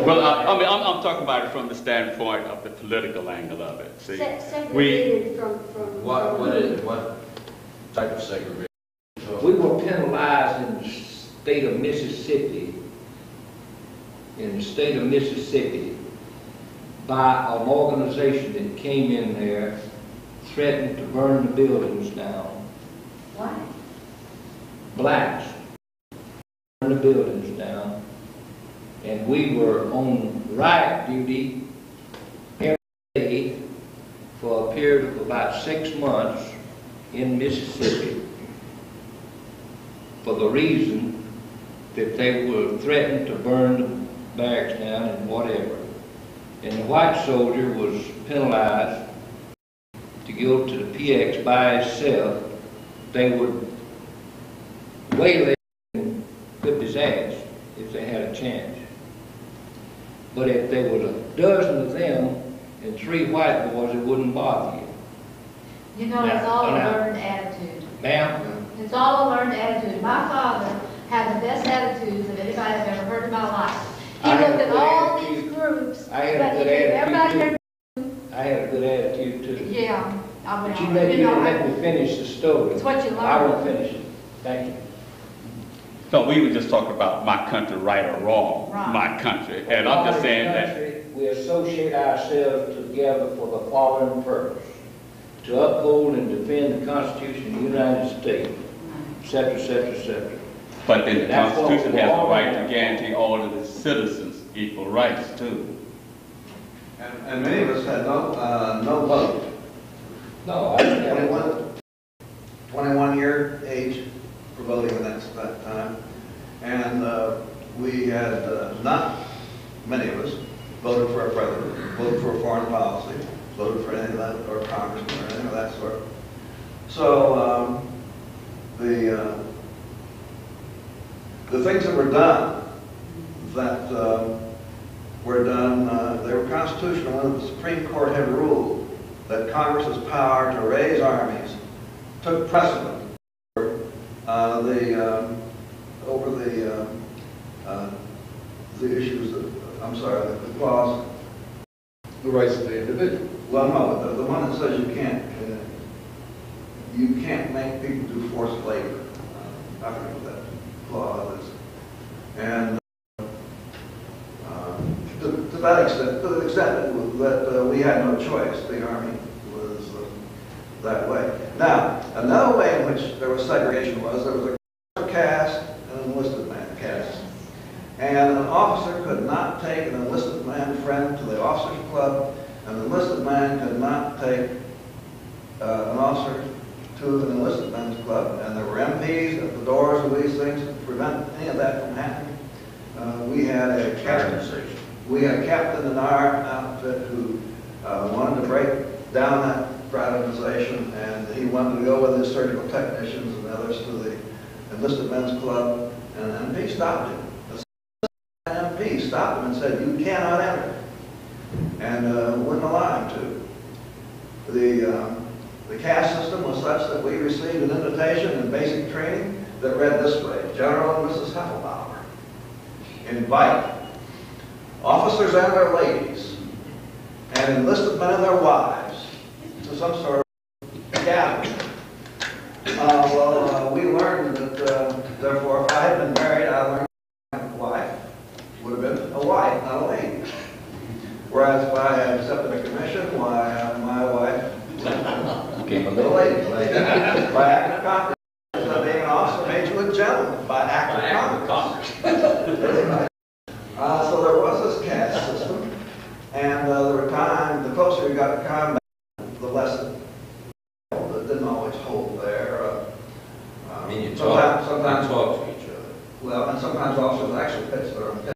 Speaker 11: Well, I'm talking about it from the standpoint of the political angle of it. See,
Speaker 1: segregated from
Speaker 3: What type of segregation?
Speaker 2: We were penalized in the state of Mississippi, by an organization that came in there, threatened to burn the buildings down.
Speaker 1: Why?
Speaker 2: Blacks burn the buildings down, and we were on riot duty every day for a period of about 6 months in Mississippi for the reason that they were threatened to burn the barracks down and whatever. And the white soldier was penalized to go to the PX by itself. They would waylay and whip his ass if they had a chance. But if there was a dozen of them and 3 white boys, it wouldn't bother you.
Speaker 4: It's all a learned attitude.
Speaker 2: Ma'am?
Speaker 4: It's all a learned attitude. My father had the best attitudes of anybody I've ever heard in my life. He looked at all these groups.
Speaker 2: I had a good attitude. I had a good good attitude too.
Speaker 4: Yeah, I
Speaker 2: But you
Speaker 4: will.
Speaker 2: let
Speaker 4: I-
Speaker 2: me finish the story.
Speaker 4: It's what you learn.
Speaker 2: I will finish it. Thank you.
Speaker 11: So we were just talking about my country, right or wrong,
Speaker 4: Right.
Speaker 11: my country. And I'm just saying that,
Speaker 2: Country, we associate ourselves together for the following purpose: to uphold and defend the Constitution of the United States, et cetera, et cetera, et cetera.
Speaker 11: but then the
Speaker 2: That's what
Speaker 11: Constitution
Speaker 2: we're
Speaker 11: has the
Speaker 2: all
Speaker 11: right
Speaker 2: about.
Speaker 11: to guarantee all of its citizens equal rights too.
Speaker 7: And many of us had no vote.
Speaker 2: No, I didn't have
Speaker 7: 21-year age for voting at that time. And we had not many of us voted for a president, voted for a foreign policy, voted for any of that, or congressman or anything of that sort. So the things that were done they were constitutional, and the Supreme Court had ruled that Congress's power to raise armies took precedent over the issues that, the clause.
Speaker 8: The rights of the individual.
Speaker 7: Well, no, the one that says you can't make people do forced labor. I forget what that clause is. And to that extent, that we had no choice, the Army was that way. Now, another way in which there was segregation was there was a caste and an enlisted man caste. And an officer could not take an enlisted man friend to the officers' club, and an enlisted man could not take an officer to an enlisted men's club. And there were MPs at the doors of these things to prevent any of that from happening. We had a captain in our outfit who wanted to break down that fraternization, and he wanted to go with his surgical technicians and others to the enlisted men's club, and an MP stopped him. The MP stopped him and said, "You cannot enter," and wouldn't allow him to. The caste system was such that we received an invitation in basic training that read this way: General and Mrs. Heffelbauer invite officers and their ladies and enlisted men and their wives to some sort of gathering. We learned that, therefore, if I had been married, I learned my wife would have been a wife, not a lady. Whereas if I had accepted a commission, why, my wife became a little lady. By act of Congress. Instead of being an officer, made you a gentleman by act of Congress. So there was this caste system, and there were times, the closer you got to combat, the less it didn't always hold there.
Speaker 3: I mean, you
Speaker 7: sometimes
Speaker 3: talk to each other.
Speaker 7: Well, and sometimes officers actually pitched their own pit.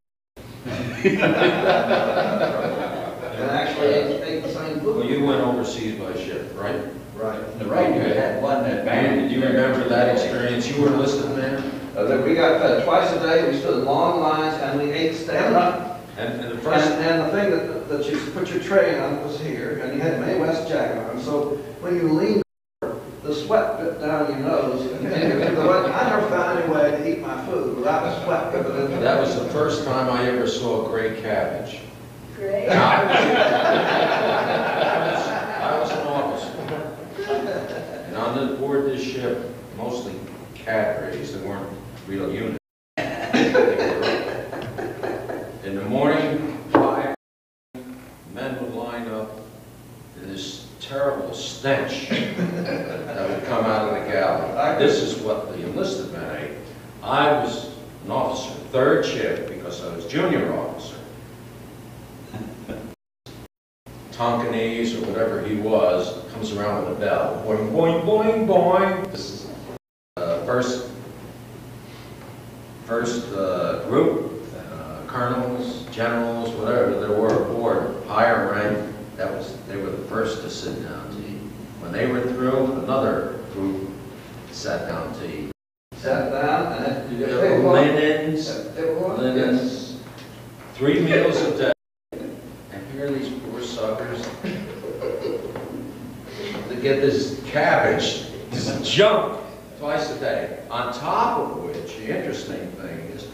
Speaker 7: And actually ate the same food.
Speaker 3: Well, you went overseas by ship, right?
Speaker 7: Right.
Speaker 9: Right, you had one advantage.
Speaker 3: Do you remember that experience? You were enlisted man?
Speaker 7: That we got fed twice a day, we stood in long lines, and we ate stand up.
Speaker 3: And the first...
Speaker 7: And the thing that you put your tray on was here, and you had a Mae West jacket on, so when you leaned over, the sweat bit down your nose. And I never found any way to eat my food without sweat dripping in.
Speaker 3: That was the first time I ever saw gray cabbage.
Speaker 1: Great.
Speaker 3: I was an officer. And on board this ship, mostly cadres, they weren't real units. In the morning, 5 men would line up in this terrible stench that would come out of the galley. This is what the enlisted men ate. I was an officer, third shift, because I was junior officer. Tonkinese or whatever he was comes around with a bell. Boing, boing, boing, boing. This is first group, colonels, generals, whatever there were aboard, higher rank. They were the first to sit down to eat. When they were through, another group sat down to eat.
Speaker 7: Sat down, and
Speaker 3: There were linens, 3 meals a day. And here are these poor suckers to get this cabbage, this junk, twice a day. On top of which, the interesting thing is,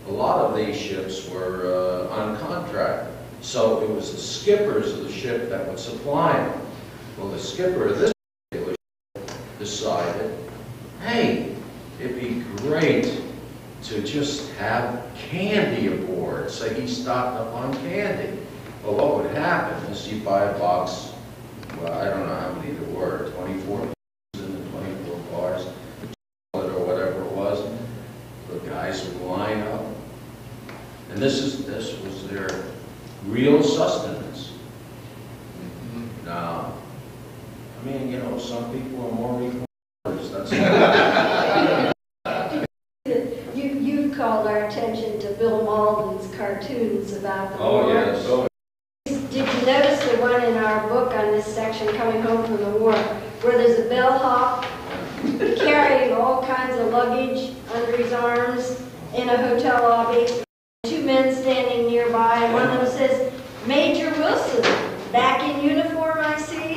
Speaker 3: a lot of these ships were on contract. So it was the skippers of the ship that would supply them. Well, the skipper of this particular ship decided, hey, it'd be great to just have candy aboard. So he stocked up on candy. Well, what would happen is you buy a box, well, I don't know how many there were, 24 pieces and 24 bars, or whatever it was. The guys would line up. And this was their real sustenance. Now, I mean, you know, some people are more equal than others. That's
Speaker 1: You called our attention to Bill Malden's cartoons about the
Speaker 3: Oh,
Speaker 1: war.
Speaker 3: yes. Oh,
Speaker 1: Did you notice the one in our book on this section, Coming Home from the War, where there's a bellhop carrying all kinds of luggage under his arms in a hotel lobby, two men standing nearby, and one of them says, Major Wilson, back in uniform, I see.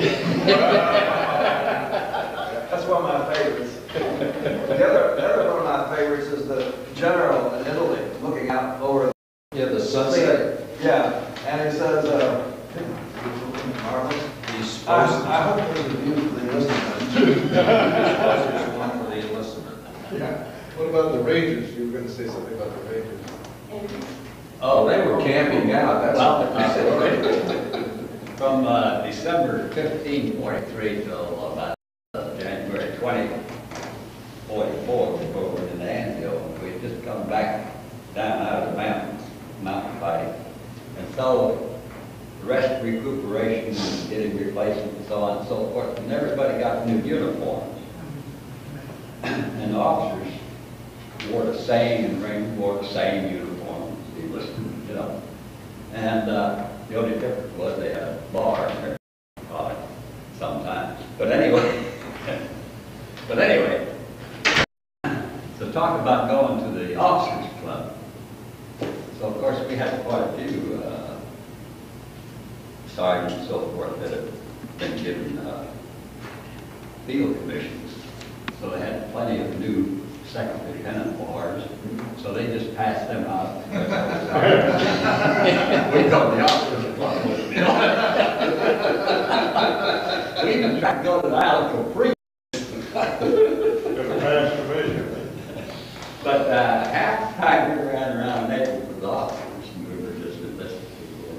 Speaker 7: That's one of my favorites. The other one of my favorites is the general in Italy looking out over.
Speaker 3: yeah, the sunset.
Speaker 7: Yeah, and he says, marvelous.
Speaker 3: He's supposed to.
Speaker 7: I hope there's a view for the enlistment.
Speaker 3: There's one for the enlistment.
Speaker 8: Yeah. What about the Rangers? You were going to say something about the Rangers.
Speaker 3: Oh, they were camping out. That's
Speaker 9: Well,
Speaker 3: what they said.
Speaker 9: From December 1543 till about January 20, 44, before we were in the Anfield, we had just come back down out of the mountain fighting. And so the rest recuperation and getting replacement and so on and so forth, and everybody got new uniforms. And the officers wore the same, and Rangers wore the same uniforms, you know. And the only difference was they had a bar in their pocket sometimes. But anyway, so talk about going to the officers club. So of course we had quite a few sergeants and so forth that had been given field commissions. So they had plenty of new second lieutenant bars, so they just passed them out. We go to the officers club with them. We even tried to go to the Isle of Capri. But half the time we ran around Naples with the officers, and we were just enlisted people.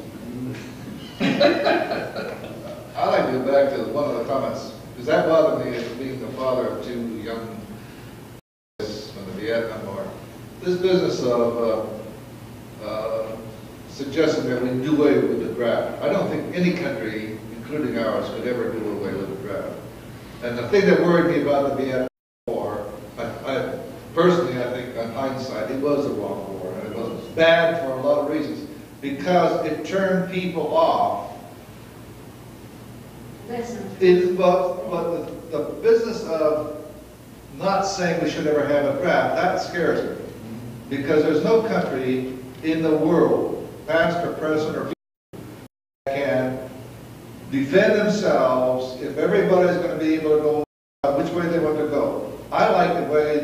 Speaker 8: I'd like to go back to one of the comments, because that bothered me as being the father of two young boys from the Vietnam War. This business of suggesting that we do away with the draft. I don't think any country, including ours, could ever do away with the draft. And the thing that worried me about the Vietnam War, personally, I think, on hindsight, it was the wrong war, and it was bad for a lot of reasons, because it turned people off. But the business of not saying we should ever have a draft, that scares me, because there's no country in the world, past or present or future, that can defend themselves if everybody's going to be able to go which way they want to go. I like the way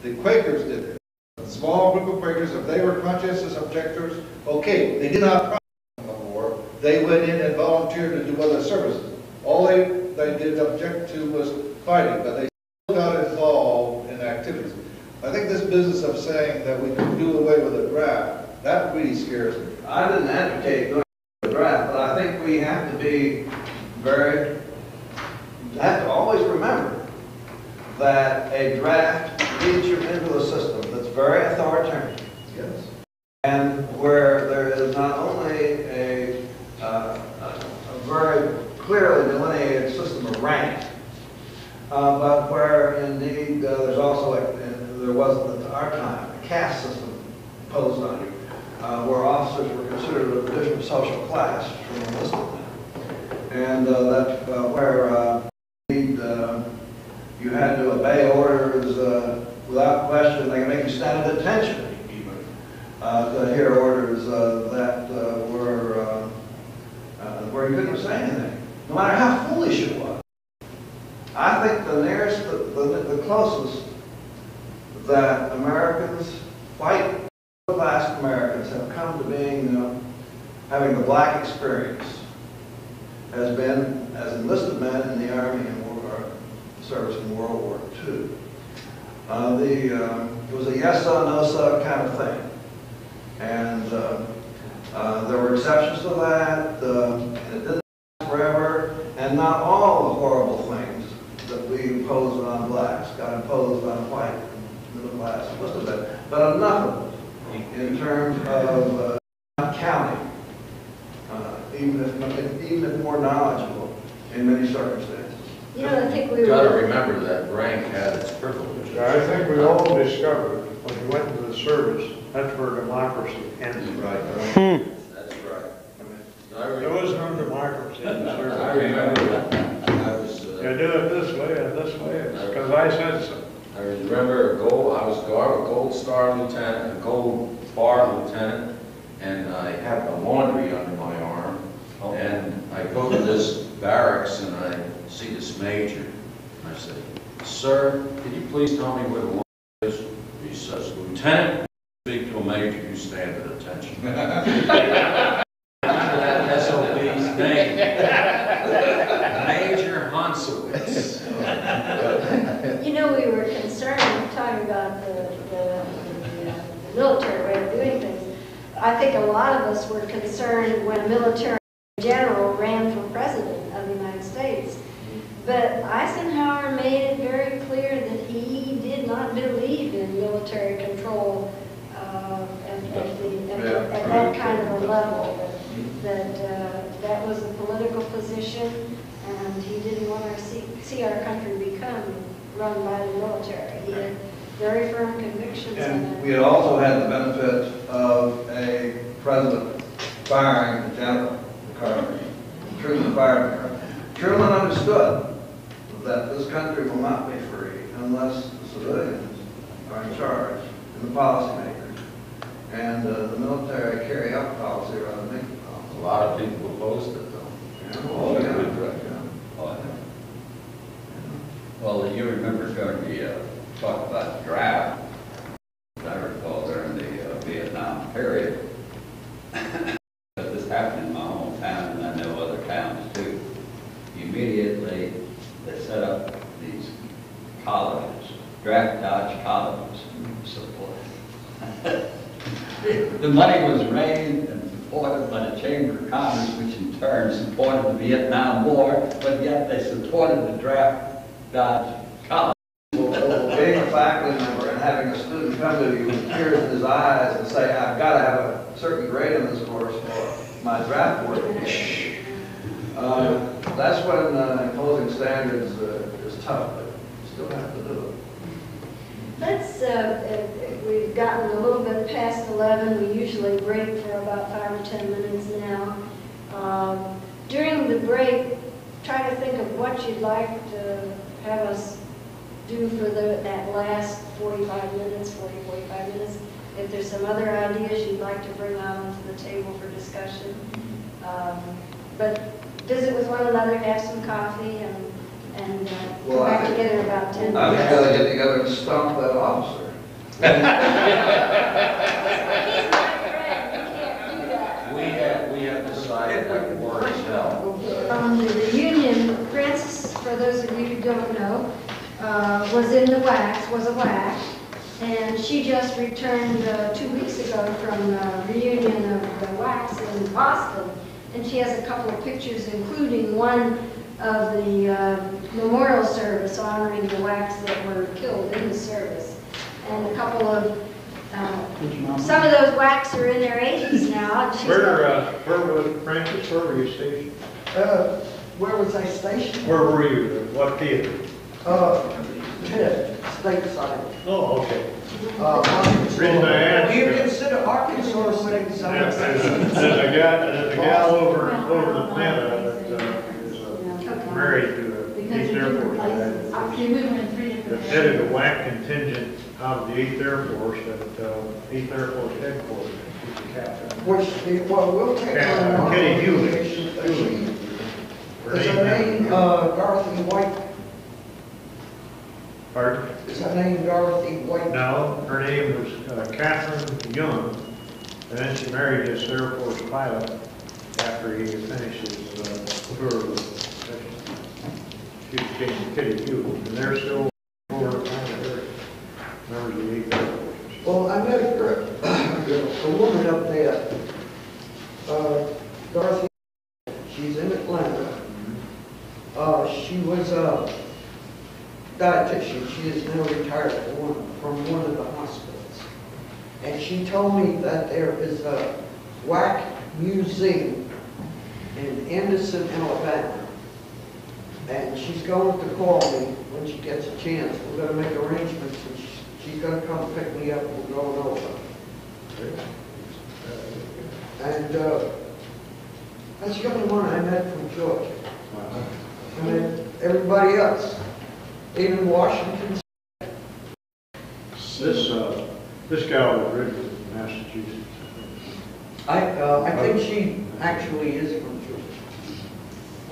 Speaker 8: the Quakers did it. A small group of Quakers, if they were conscientious objectors, okay, they did not prosecute the war. They went in and volunteered to do other services. All they did object to was fighting, but they still got involved in activities. I think this business of saying that we can do away with a draft, that really scares me.
Speaker 7: I didn't advocate going to the draft, but I think we have to be have to always remember that a draft leads you into a system that's very authoritarian.
Speaker 8: Yes.
Speaker 7: And where there is not only a very clearly delineated system of rank, but where indeed there's also, there was at our time, a caste system imposed on you, where officers were considered of a different social class from enlisted men. And that's where indeed you had to obey orders without question. They can make you stand at attention even to hear orders that were where you couldn't say anything, no matter how foolish it was. I think the nearest, the closest that Americans, white class Americans, have come to being having the black experience has been as enlisted men in the Army and service in World War II. It was a yes sir, no sir kind of thing. And there were exceptions to that, and it didn't last forever, and not all the horrible things that we imposed on blacks got imposed on white middle class, most of it, but enough of it in terms of not counting, even if more knowledgeable in many circumstances.
Speaker 1: You know, I think we
Speaker 3: You've got to
Speaker 1: were,
Speaker 3: remember that rank had its privileges.
Speaker 10: I think we all discovered when we went into the service, that's where democracy ended.
Speaker 3: Right. That's right.
Speaker 10: There was no democracy in the
Speaker 3: I
Speaker 10: service.
Speaker 3: remember that. I was.
Speaker 10: You do it this way and this way, because I said so.
Speaker 3: I remember I was a gold star lieutenant, a gold bar lieutenant, and I had a laundry under my arm. And I go to this barracks and I see this major. I say, "Sir, could you please tell me where the laundry is?" He says, "Lieutenant, speak to a major, you stand at attention." That SOB's name. Major Hansowitz.
Speaker 1: you know, we were concerned, talking about the military way of doing things. I think a lot of us were concerned when a military general ran for president of the United States. But Eisenhower made it very clear that he did not believe in military control at that kind of a level. That was a political position, and he didn't want to see our country become run by the military. He had very firm convictions in
Speaker 7: And
Speaker 1: it.
Speaker 7: we had also had the benefit of a president firing the general, Truman fired him. Truman understood that this country will not be free unless the civilians are in charge and the policymakers. And the military carry out policy rather than make the policy.
Speaker 3: A lot of people opposed it, though.
Speaker 7: Oh, yeah.
Speaker 9: Oh, I know. Well, you remember during the talk about the draft, I recall during the Vietnam period, but this happened in my hometown, and I know other towns too. Immediately, they set up these colleges, draft dodge colleges, support. The money was raised and supported by the Chamber of Commerce, which in turn supported the Vietnam War, but yet they supported the draft dodge college.
Speaker 7: Being a faculty member and having a student come to you with tears in his eyes and say, "I've got to have a certain grade in this course for my draft work." That's when imposing standards is tough, but you still have to do it.
Speaker 1: Let's, we've gotten a little bit past 11. We usually break for about 5 or 10 minutes now. During the break, try to think of what you'd like to have us do for that last 45 minutes, 45 minutes. If there's some other ideas you'd like to bring out onto the table for discussion. But visit with one another, have some coffee, and come back together in about 10 minutes.
Speaker 7: I think we ought to get together and stomp that officer.
Speaker 1: He's my friend, you can't do that.
Speaker 3: We have decided that word is hell.
Speaker 1: The union, Frances, for those of you who don't know, was in the WACs, was a WAC, and she just returned 2 weeks ago from a reunion of the WACs in Boston, and she has a couple of pictures, including one of the memorial service honoring the WACs that were killed in the service, and a couple of some of those WACs are in their 80s now.
Speaker 10: Where was Francis? Where were you stationed?
Speaker 6: Where was I stationed?
Speaker 10: Where were you? What theater?
Speaker 6: Stateside.
Speaker 10: Oh, okay.
Speaker 6: Reason
Speaker 10: I asked
Speaker 6: Do you
Speaker 10: you-
Speaker 6: consider Arkansas stateside?
Speaker 10: There's a gal over Atlanta that is married to the 8th Air Force guy.
Speaker 4: We were in 3 different
Speaker 10: That headed a WAC contingent out of the 8th Air Force at 8th Air Force headquarters. He's the captain.
Speaker 6: Well, we'll take on.
Speaker 10: Kitty Hewley.
Speaker 6: Is her name Dorothy White?
Speaker 10: Pardon?
Speaker 6: Is her name Dorothy White?
Speaker 10: No, her name was Catherine Young, and then she married this Air Force pilot, after he finishes tour of she became Kitty Hughes, and they're still over there. Members of the eighth.
Speaker 6: Well, I met a woman up there, Dorothy, she's in Atlanta. She was a dietitian. She is now retired from one of the hospitals. And she told me that there is a WWII museum in Anderson, Alabama. And she's going to call me when she gets a chance. We're going to make arrangements, and she's going to come pick me up and we're going over. And that's the only one I met from Georgia. I met everybody else, even Washington.
Speaker 10: This gal was originally from Massachusetts.
Speaker 6: I think she actually is from Georgia.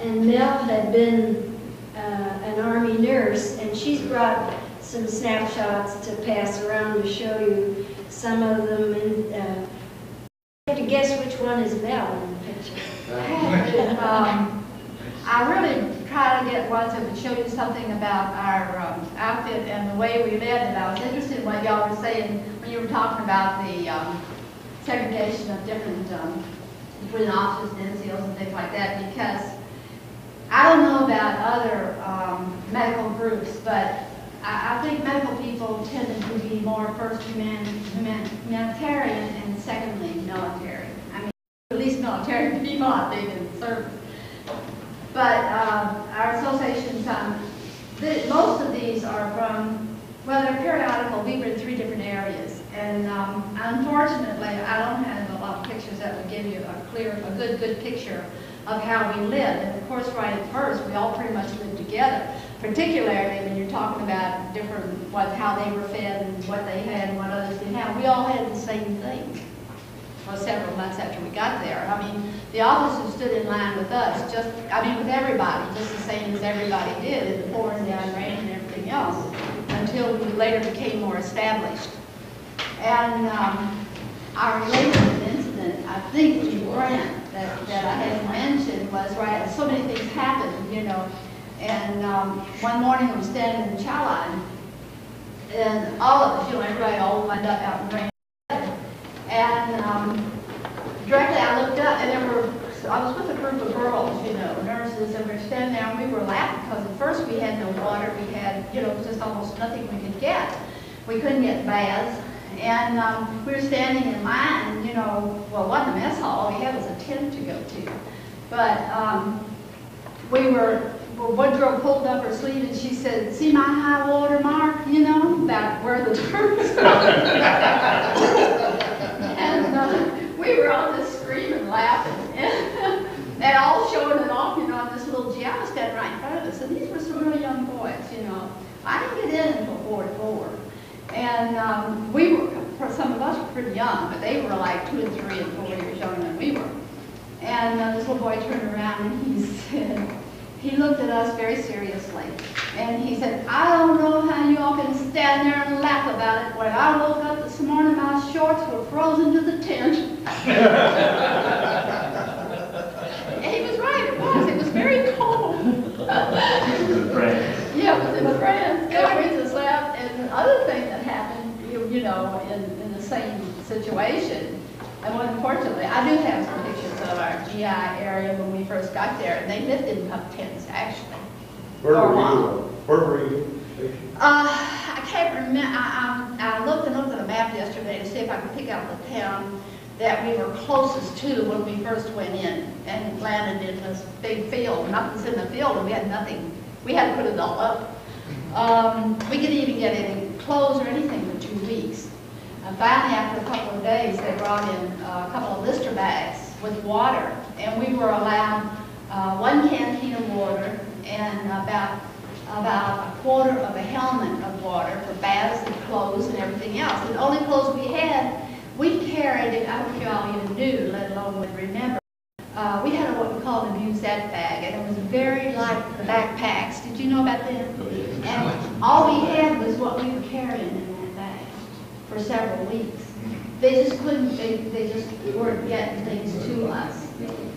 Speaker 1: And Mel had been an Army nurse, and she's brought some snapshots to pass around to show you some of them. And you have to guess which one is Mel in the picture.
Speaker 4: I really try to get one to show you something about our outfit and the way we lived. And I was interested in what y'all were saying when you were talking about the segregation of different between officers and NCOs and things like that, because I don't know about other medical groups, but I think medical people tended to be more first humanitarian and secondly military. I mean, at least military people, I think, in the service. But our associations, most of these are from, well, they're periodical. We were in 3 different areas. And unfortunately, I don't have a lot of pictures that would give you a good picture of how we lived. And of course, right at first, we all pretty much lived together, particularly when you're talking about how they were fed and what they had and what others didn't have. We all had the same thing. Well, several months after we got there. I mean, the officers stood in line with us, with everybody, just the same as everybody did in the pouring down rain and everything else, until we later became more established. And our latest incident, I think in Brent, that I had mentioned was, right, so many things happened, you know, and one morning we were standing in the chow line, and all of us, you know, everybody all lined up out in the rain. And directly I looked up, and I was with a group of girls, you know, nurses, and we were standing there, and we were laughing because at first we had no water. We had, you know, just almost nothing we could get. We couldn't get baths, and we were standing in line, you know, well, it wasn't a mess hall. All we had was a tent to go to. But one girl pulled up her sleeve, and she said, "See my high water mark, you know, about where the turtles are." And we were all just screaming, laughing, and all showing it off, you know, on this little gym. I was standing right in front of us, and these were some really young boys, you know. I didn't get in until 44, and we were, for some of us, were pretty young, but they were like 2 and 3 and 4 years younger than we were. And this little boy turned around and he said, he looked at us very seriously, and he said, "I don't know how you all can stand there and laugh about it. When I woke up this morning, my shorts were frozen to the tent." And he was right, it was very cold.
Speaker 2: It was in France.
Speaker 4: Yeah, it was in France. And we just laughed. And the other thing that happened, you know, in the same situation, and unfortunately, I do have some pictures of our GI area when we first got there, and they lived in pup tents, actually.
Speaker 10: Where were you stationed?
Speaker 4: I can't remember. I looked at a map yesterday to see if I could pick out the town that we were closest to when we first went in and landed in this big field. Nothing's in the field, and we had nothing. We had to put it all up. We couldn't even get any clothes or anything for 2 weeks. And finally, after a couple of days, they brought in a couple of blister bags with water, and we were allowed 1 canteen of water and about a quarter of a helmet of water for baths and clothes and everything else. And the only clothes we had, we carried it, I don't know if y'all even knew, let alone would remember. We had what we called a musette bag, and it was very like the backpacks. Did you know about them? And all we had was what we were carrying in that bag for several weeks. They just couldn't, they just weren't getting things to us.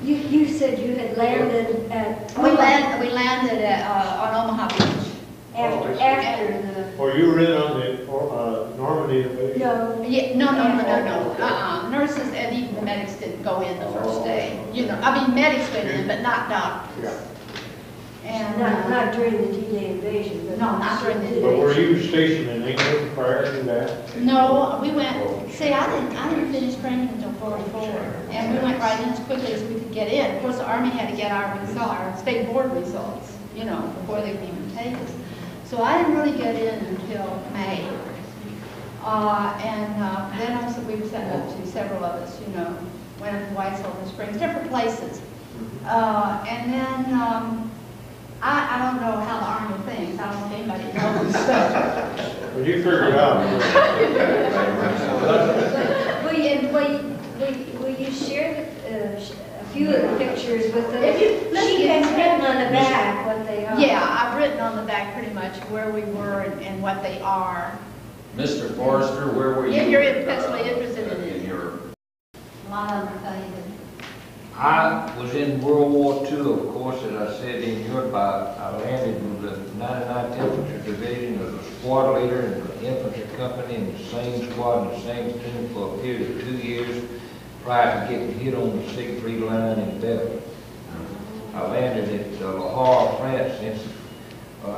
Speaker 1: You said you had landed at.
Speaker 4: We landed at, on Omaha Beach.
Speaker 1: After the.
Speaker 10: Or you were in on the Normandy invasion?
Speaker 1: No.
Speaker 4: Yeah, no. Nurses and even the medics didn't go in the first day. You know, I mean, medics went in, but not doctors.
Speaker 10: Yeah.
Speaker 1: And not during the D-Day invasion, but.
Speaker 4: No, not during the
Speaker 10: But were
Speaker 4: D-Day.
Speaker 10: you stationed in England prior to that?
Speaker 4: No, we went, see, I didn't finish training until 44. And we went right in as quickly as we could get in. Of course, the Army had to get our state board results, you know, before they could even take us. So I didn't really get in until May. Then also we were sent up to several of us, you know, went up to White Silver Springs, different places. And then I don't know how the Army thinks. I don't know if anybody knows.
Speaker 10: Well, you figured it out.
Speaker 1: Will you share a few of the pictures with us?
Speaker 4: Let's
Speaker 1: She
Speaker 4: get
Speaker 1: has written on the back what they are.
Speaker 4: Yeah, I've written on the back pretty much where we were and what they are.
Speaker 3: Mr. Forrester, where were you?
Speaker 4: If you're especially interested in
Speaker 3: In
Speaker 4: it.
Speaker 3: your,
Speaker 4: A lot of them tell you that.
Speaker 2: I was in World War II, of course, as I said in Europe. I landed with the 99th Infantry Division as a squad leader in the infantry company in the same squad and the same platoon for a period of 2 years prior to getting hit on the Siegfried Line in Belgium. I landed at Le Havre, France, and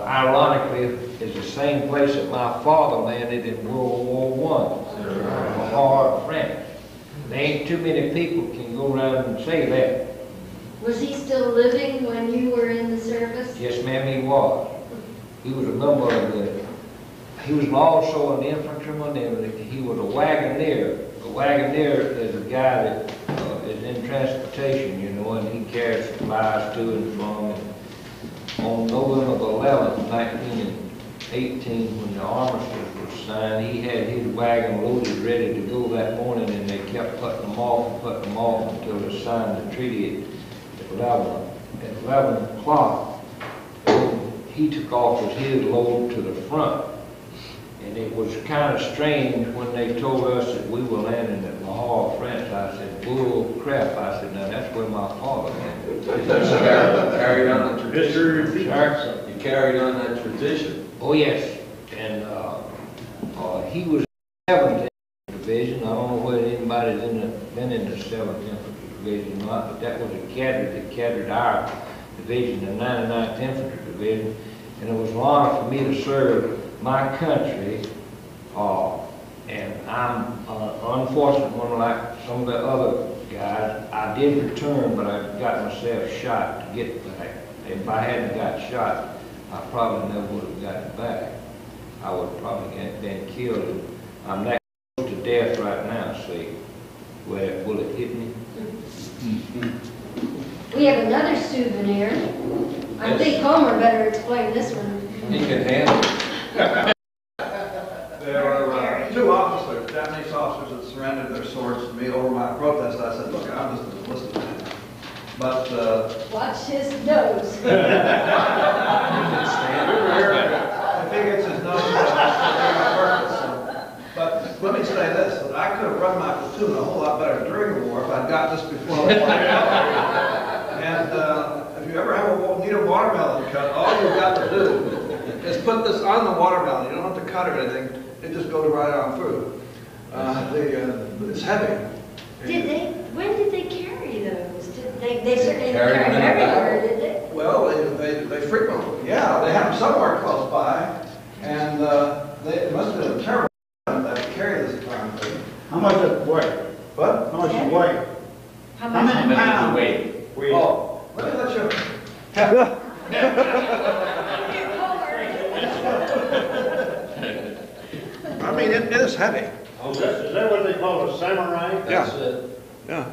Speaker 2: ironically, it's the same place that my father landed in World War I, Le Havre, France. There ain't too many people can go around and say that.
Speaker 1: Was he still living when you were in the service?
Speaker 2: Yes, ma'am, he was. He was a member of he was also an infantryman, and he was a wagoneer. A wagoneer is a guy that is in transportation, you know, and he carries supplies to and from. And on November the 11th, 1918, when the armistice was signed, he had his wagon loaded, ready to go that morning, and they kept putting them off until they signed the treaty at 11 o'clock. He took off with his load to the front. And it was kind of strange when they told us that we were landing at Le Havre, France. I said, bull crap. I said, now that's where my father landed.
Speaker 3: carried on the tradition.
Speaker 2: Sir?
Speaker 3: You carried on that tradition.
Speaker 2: Oh, yes. And he was in the 7th Division. I don't know whether anybody's been in the 7th Infantry Division or not, but that was a cadre that carried our division, the 99th Infantry Division. And it was an honor for me to serve my country, and I'm unfortunate, one like some of the other guys. I did return, but I got myself shot to get back. If I hadn't got shot, I probably never would have gotten back. I would have probably been killed. And I'm that close to death right now, see, where that bullet hit me.
Speaker 1: We have another souvenir. I think Homer better explain this one.
Speaker 3: He can handle it.
Speaker 7: There were two officers, Japanese officers, that surrendered their swords to me over my protest. I said, look, I'm just a listening man. But
Speaker 1: Watch his nose.
Speaker 7: I think it's his nose purpose. But let me say this, that I could have run my platoon a whole lot better during the war if I'd got this before the war. And if you ever need a watermelon cut, all you've got to do is put this on the watermelon. You don't have to cut or anything. It just goes right on through. It's heavy.
Speaker 1: When did they carry those? They certainly didn't
Speaker 3: Carried
Speaker 1: carry
Speaker 3: them
Speaker 1: them
Speaker 3: in the
Speaker 1: everywhere,
Speaker 3: back.
Speaker 1: did they?
Speaker 7: Well, they frequently, yeah, they had them somewhere close by, and it must have been a terrible time to carry this darn thing.
Speaker 12: How much does it weigh?
Speaker 7: But,
Speaker 12: How much does it weigh?
Speaker 1: How
Speaker 12: How
Speaker 1: much?
Speaker 12: many pounds?
Speaker 11: Wait.
Speaker 7: oh, let me let you. I mean, it is heavy.
Speaker 10: Is that what they call a samurai?
Speaker 3: That's it.
Speaker 7: Yeah.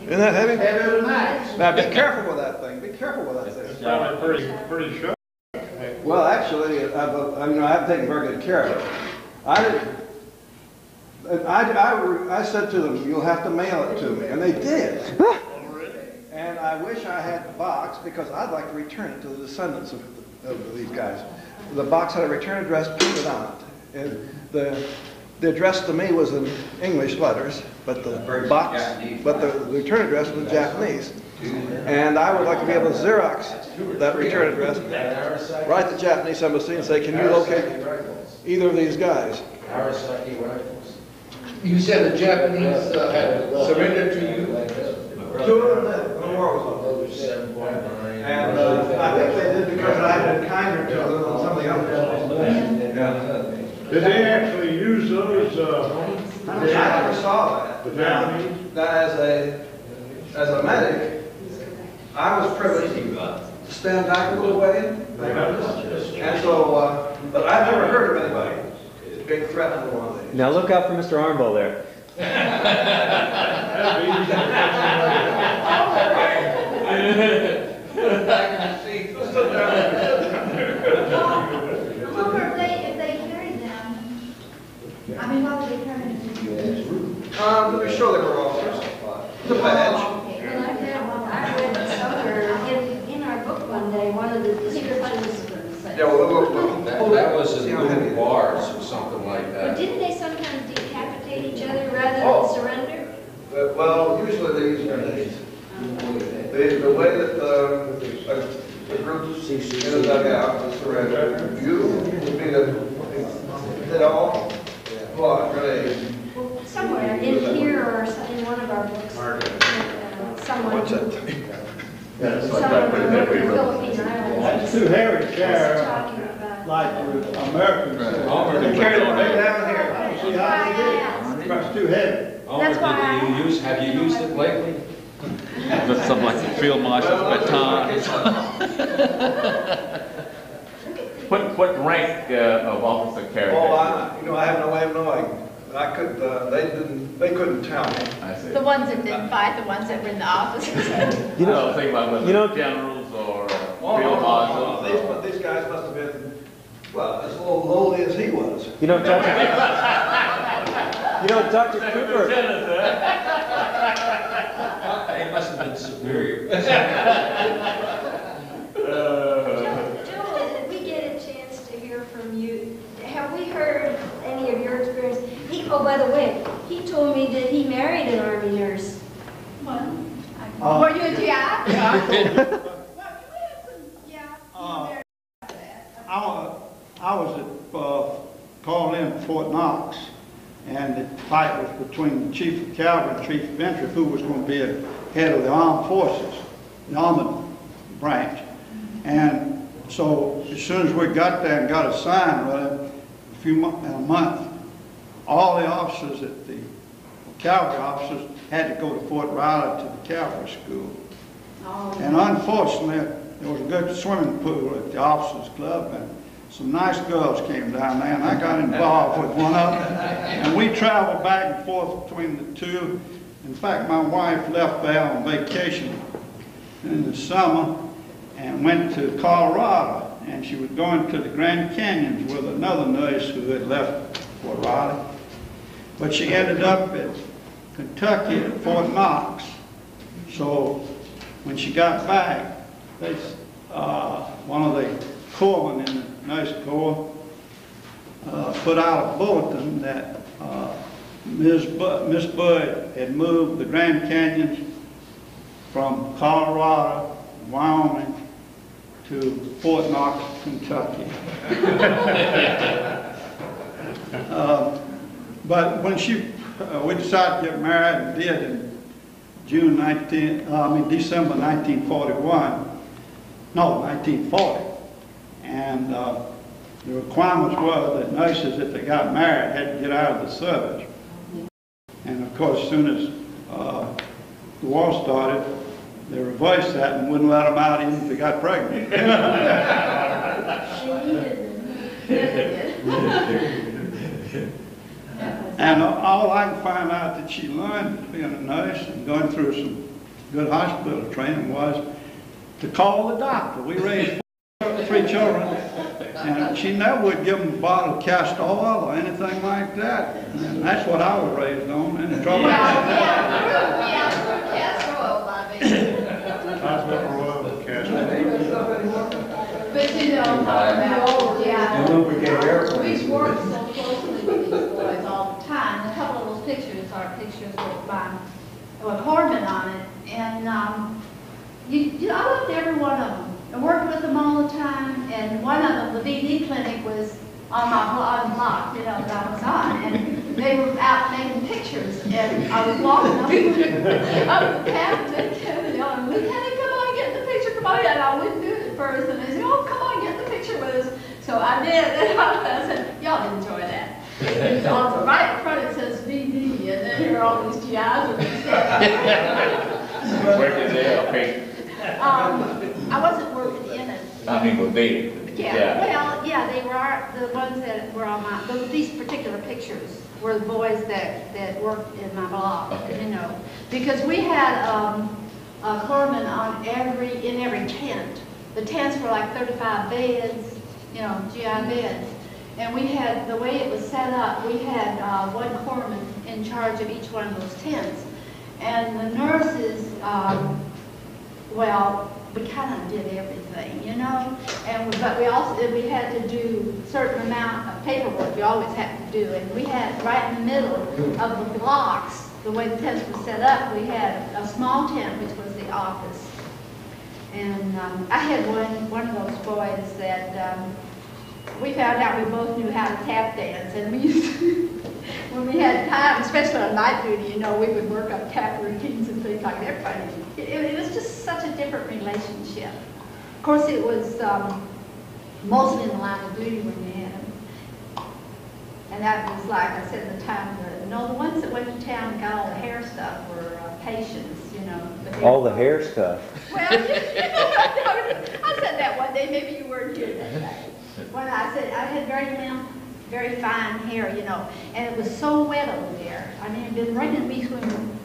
Speaker 7: Isn't that heavy?
Speaker 12: Heavier than that.
Speaker 7: Now, be careful with that thing. Be careful with that
Speaker 10: It's
Speaker 7: thing.
Speaker 10: probably pretty sharp.
Speaker 13: Well, actually, I've taken very good care of it. I said to them, you'll have to mail it to me, and they did. And I wish I had the box, because I'd like to return it to the descendants of these guys. The box had a return address printed on it. And the address to me was in English letters, but the box, but the return address was Japanese. And I would like to be able to Xerox that return address, write the Japanese embassy and say, can you locate either of these guys?
Speaker 3: Arasaki rifles.
Speaker 8: You said the Japanese had surrendered to you?
Speaker 13: Two of them did, when the war was over.
Speaker 3: 7.9.
Speaker 13: And I think they did because I had been kinder to them than some of the others.
Speaker 10: Did they actually use those,
Speaker 13: I never saw that.
Speaker 10: the Japanese?
Speaker 13: Now, as a medic, I was privileged to stand back a little way, and so, but I've never heard of anybody being threatened with one of these.
Speaker 5: Now look out for Mr. Armbo there.
Speaker 10: That'd be easy to catch
Speaker 4: However, if they carried them, I mean, what were they carrying?
Speaker 13: To be sure they were officers. The badge.
Speaker 1: And I read somewhere in our book one day, one of the descriptions.
Speaker 13: Yeah, well,
Speaker 3: That was in little bars or something like
Speaker 1: But
Speaker 3: that.
Speaker 1: didn't they sometimes decapitate each other rather
Speaker 13: Oh.
Speaker 1: than surrender?
Speaker 13: well, usually they use grenades. The way that the group in the dugout was surrendered, you would be the hit all, block, grenades.
Speaker 1: Well, somewhere in here or in one of our books, someone.
Speaker 13: What's that?
Speaker 10: That's
Speaker 1: Someone from the Philippine Islands.
Speaker 12: That's too heavy to
Speaker 1: was
Speaker 12: carry,
Speaker 1: talking about.
Speaker 12: like the Americans.
Speaker 11: Right.
Speaker 12: They carry them right down here. See
Speaker 1: That's
Speaker 12: how
Speaker 1: why I
Speaker 12: they did
Speaker 1: asked.
Speaker 12: it? It's too heavy.
Speaker 1: That's why
Speaker 3: Have you used it lately?
Speaker 11: That's something like the field marshal's baton. What rank of officer carried
Speaker 13: Oh,
Speaker 11: that?
Speaker 13: I have no way of knowing. I could, they couldn't tell me.
Speaker 11: I see.
Speaker 4: The ones that didn't fight, the ones that were in the offices.
Speaker 5: You know,
Speaker 11: think about whether
Speaker 5: you know-
Speaker 11: generals or
Speaker 13: Oh,
Speaker 11: field
Speaker 13: no,
Speaker 11: marshals.
Speaker 13: these guys must have been, well, as lowly as he was.
Speaker 5: you know, Dr. Cooper.
Speaker 3: They must have been superior.
Speaker 1: Joe, did we get a chance to hear from you? Have we heard any of your experience? Oh, by the way, he told me that he married an Army nurse.
Speaker 4: Were you a GI? Yeah.
Speaker 12: I was called in at Fort Knox, and the fight was between the chief of cavalry and chief of infantry, who was going to be the head of the armed forces, the armored branch. And so as soon as we got there and got assigned, a month, all the officers at the cavalry officers had to go to Fort Riley to the cavalry school. And unfortunately, there was a good swimming pool at the officers club, and some nice girls came down there, and I got involved with one of them. And we traveled back and forth between the two. In fact, my wife left there on vacation in the summer and went to Colorado, and she was going to the Grand Canyons with another nurse who had left Fort Riley. But she ended up at Kentucky at Fort Knox. So when she got back, one of the corpsmen in the nurse corps put out a bulletin that Miss Bud had moved the Grand Canyons from Colorado, Wyoming, to Fort Knox, Kentucky. But when we decided to get married and did in December 1941, no, 1940. And the requirements were that nurses, if they got married, had to get out of the service. And of course, as soon as the war started, they reversed that and wouldn't let them out even if they got pregnant. And all I can find out that she learned being a nurse and going through some good hospital training was to call the doctor. We raised 3 children, and she never would give them a bottle of castor oil or anything like that. And that's what I was raised on. Any trouble?
Speaker 4: But you know, we work so closely with these boys all the with Corbin on it. And I loved every one of them. I worked with them all the time, and one of them, the VD clinic, was on my block, that I was on, and they were out making pictures, and I was walking up the path, and they kept yelling, "Lieutenant, come on, get in the picture, come on," and I wouldn't do it at first, and they said, "Oh, come on, get in the picture with us." So I did, and I said, "Y'all enjoy that." And on the right front it says VD, and then here are all these GIs with these
Speaker 11: Working there, okay.
Speaker 4: I wasn't working in it.
Speaker 11: I mean, well, they.
Speaker 4: Yeah, well, yeah, they were the ones that were on these particular pictures were the boys that worked in my block,
Speaker 11: Okay.
Speaker 4: because we had a corpsman in every tent. The tents were like 35 beds, GI beds. And we had, the way it was set up, we had one corpsman in charge of each one of those tents. And the nurses, well, we kind of did everything, but we had to do a certain amount of paperwork we always had to do. And we had, right in the middle of the blocks, the way the tents were set up, we had a small tent, which was the office. And I had one of those boys that we found out we both knew how to tap dance, and we used to, when we had time, especially on night duty, we would work up tap routines and things like that. Everybody, it was just such a different relationship. Of course, it was mostly in the line of duty when we had them. And that was, like I said, the time, the ones that went to town and got all the hair stuff were patients, but
Speaker 5: All the hair stuff.
Speaker 4: Well, I said that one day, maybe you weren't here that day. When I said I had very limp, very fine hair, and it was so wet over there. I mean, it had been raining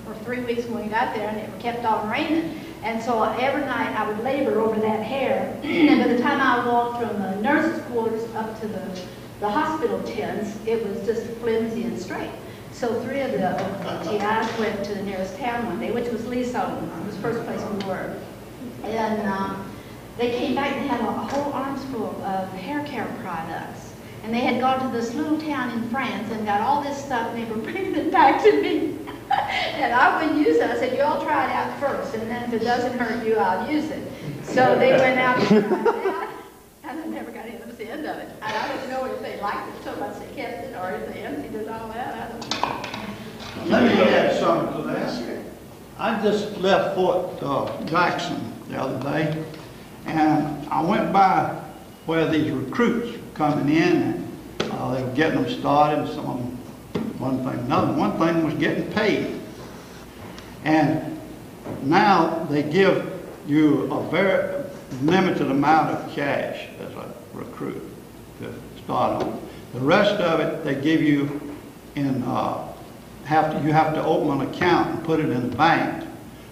Speaker 4: for 3 weeks when we got there, and it kept on raining. And so every night I would labor over that hair. And by the time I walked from the nurses' quarters up to the hospital tents, it was just flimsy and straight. So 3 of the GIs went to the nearest town one day, which was Leeson. It was the first place we were. And they came back and had a whole arms full of hair care products. And they had gone to this little town in France and got all this stuff, and they were bringing it back to me. And I wouldn't use it. I said, "You all try it out first, and then if it doesn't hurt you, I'll use it." So they went out and tried it out, and I never got into the end of it. And I don't know if they liked it so much they kept it, or if they emptied it all out. I don't know.
Speaker 12: Let me add something to that. I just left Fort Jackson the other day, and I went by where these recruits were coming in, and they were getting them started, some of them, one thing, another. One thing was getting paid. And now they give you a very limited amount of cash as a recruit to start on. The rest of it, they give you in, you have to open an account and put it in the bank,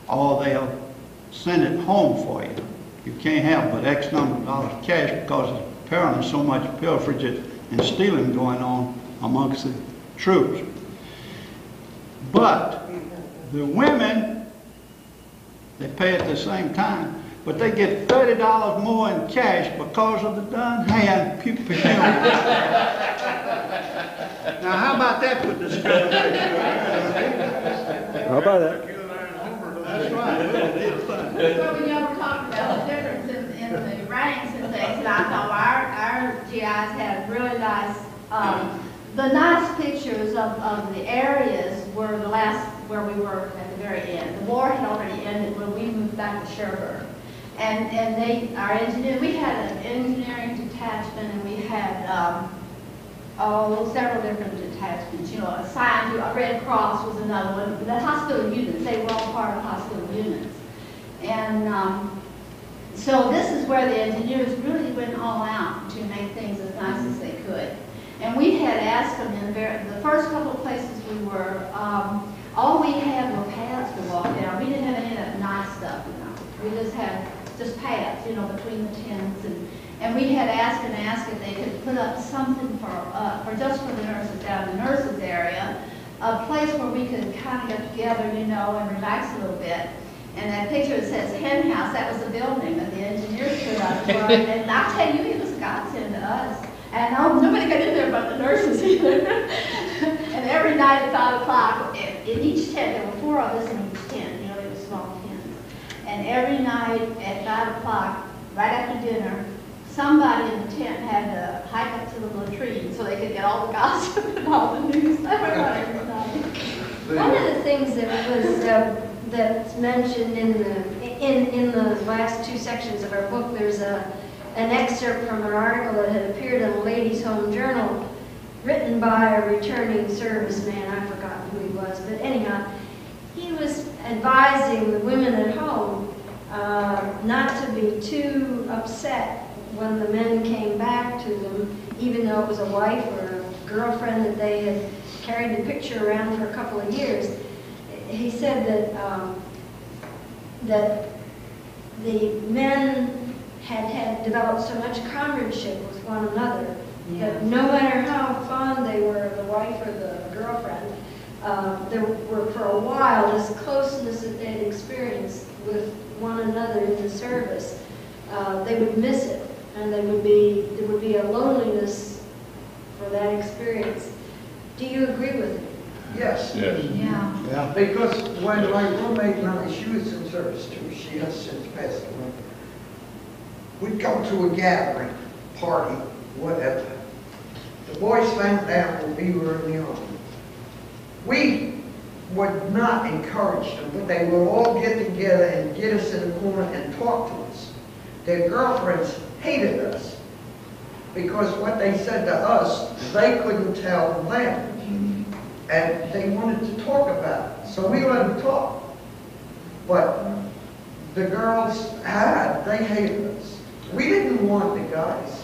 Speaker 12: or they'll send it home for you. You can't have but X number of dollars cash because there's apparently so much pilferage and stealing going on amongst the troops. But the women, they pay at the same time, but they get $30 more in cash because of the done hand procurement. Now, how about that for discrimination?
Speaker 5: How about that?
Speaker 12: That's right.
Speaker 4: Well, when y'all were talking about the difference in the ranks and things, and I thought our GIs had really nice, the nice pictures of the areas were the last where we were at the very end. The war had already ended when we moved back to Sherburne. And our engineer, we had an engineering detachment, and we had several different detachments, assigned to, Red Cross was another one. The hospital units, they were all part of hospital units. And so this is where the engineers really went all out to make things as nice as they could. And we had asked them in the first couple of places we were, all we had were paths to walk down. We didn't have any of that nice stuff, We just had paths, between the tents. And we had asked if they could put up something for just for the nurses down in the nurses area, a place where we could kind of get together, and relax a little bit. And that picture that says hen house, that was the building that the engineers put up. And I'll tell you, it was a godsend to us. And nobody got in there but the nurses either. And every night at 5 o'clock, in each tent, there were 4 of us in each tent, you know, they were small tents. And every night at 5 o'clock, right after dinner, somebody in the tent had to hike up to the latrine so they could get all the gossip and all the news. Every night.
Speaker 1: One of the things that was that's mentioned in the last 2 sections of our book, there's an excerpt from an article that had appeared in a Ladies' Home Journal, written by a returning serviceman. I've forgotten who he was, but anyhow, he was advising the women at home not to be too upset when the men came back to them, even though it was a wife or a girlfriend that they had carried the picture around for a couple of years. He said that the men had developed so much comradeship with one another that no matter how fond they were of the wife or the girlfriend, there were for a while this closeness that they had experienced with one another in the service. They would miss it, and there would be a loneliness for that experience. Do you agree with it?
Speaker 6: Yes.
Speaker 11: Yes.
Speaker 4: Yeah.
Speaker 6: Because when my roommate Melanie, she was in service too, she has since passed away. We'd come to a gathering, party, whatever. The boys found out when we were in the army. We would not encourage them, but they would all get together and get us in a corner and talk to us. Their girlfriends hated us because what they said to us, they couldn't tell them. And they wanted to talk about it. So we let them talk. But the girls they hated us. We didn't want the guys.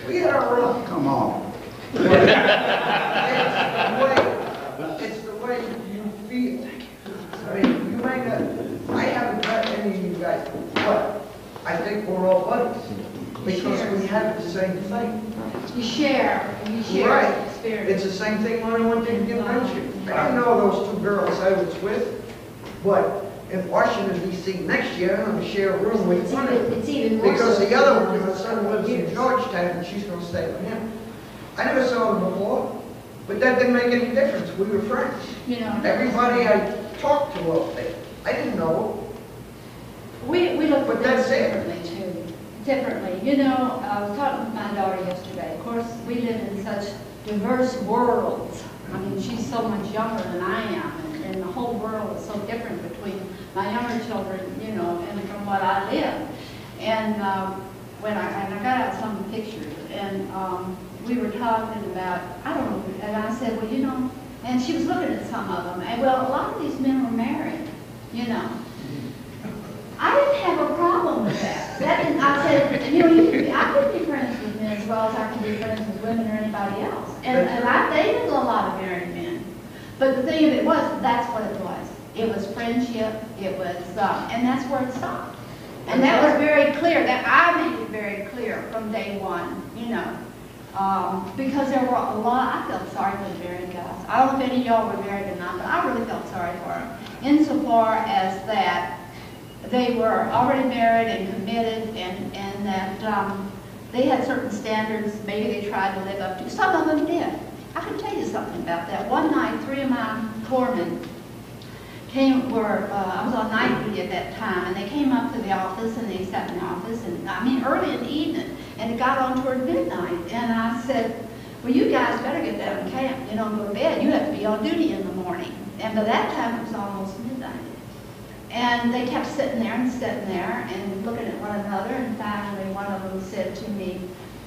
Speaker 6: We had our own.
Speaker 12: Come on.
Speaker 6: It's the way you feel. I mean, you may not, I haven't met any of you guys, but I think we're all buddies. Because we have the same thing.
Speaker 4: You share
Speaker 6: Right.
Speaker 4: experience.
Speaker 6: It's the same thing when I went to convention. I didn't know those 2 girls I was with, but in Washington, D.C. next year, I'm going to share a room with one of them.
Speaker 1: It's even more
Speaker 6: Because
Speaker 1: so
Speaker 6: the other one,
Speaker 1: than
Speaker 6: my son lives in Georgetown, and she's going to stay with him. I never saw them before, but that didn't make any difference. We were friends.
Speaker 4: You know.
Speaker 6: Everybody I talked to up there, I didn't know.
Speaker 4: We look
Speaker 6: But
Speaker 4: at
Speaker 6: that's
Speaker 4: this
Speaker 6: it.
Speaker 4: differently too. Differently. You know, I was talking with my daughter yesterday. Of course, we live in such diverse worlds. I mean, she's so much younger than I am, and the whole world is so different between my younger children, you know, and from what I live. And when I got out some pictures, and we were talking about, I don't know, and I said, well, you know, and she was looking at some of them, and well, a lot of these men were married, you know. I didn't have a problem with that. I said, you know, I can be friends with men as well as I can be friends with women or anybody else. And I dated a lot of married men. But the thing of it was, that's what it was. It was friendship. It was, and that's where it stopped. And that was very clear. That I made it very clear from day one, you know. Because there were a lot, I felt sorry for the married guys. I don't know if any of y'all were married or not, but I really felt sorry for them. Insofar as that they were already married and committed, and that they had certain standards maybe they tried to live up to. Some of them did. I can tell you something about that. One night, 3 of my corpsmen I was on night duty at that time, and they came up to the office, and they sat in the office, and I mean early in the evening, and it got on toward midnight, and I said, well, you guys better get down to camp, you know, go to bed. You have to be on duty in the morning. And by that time, it was almost midnight. And they kept sitting there and looking at one another, and finally one of them said to me,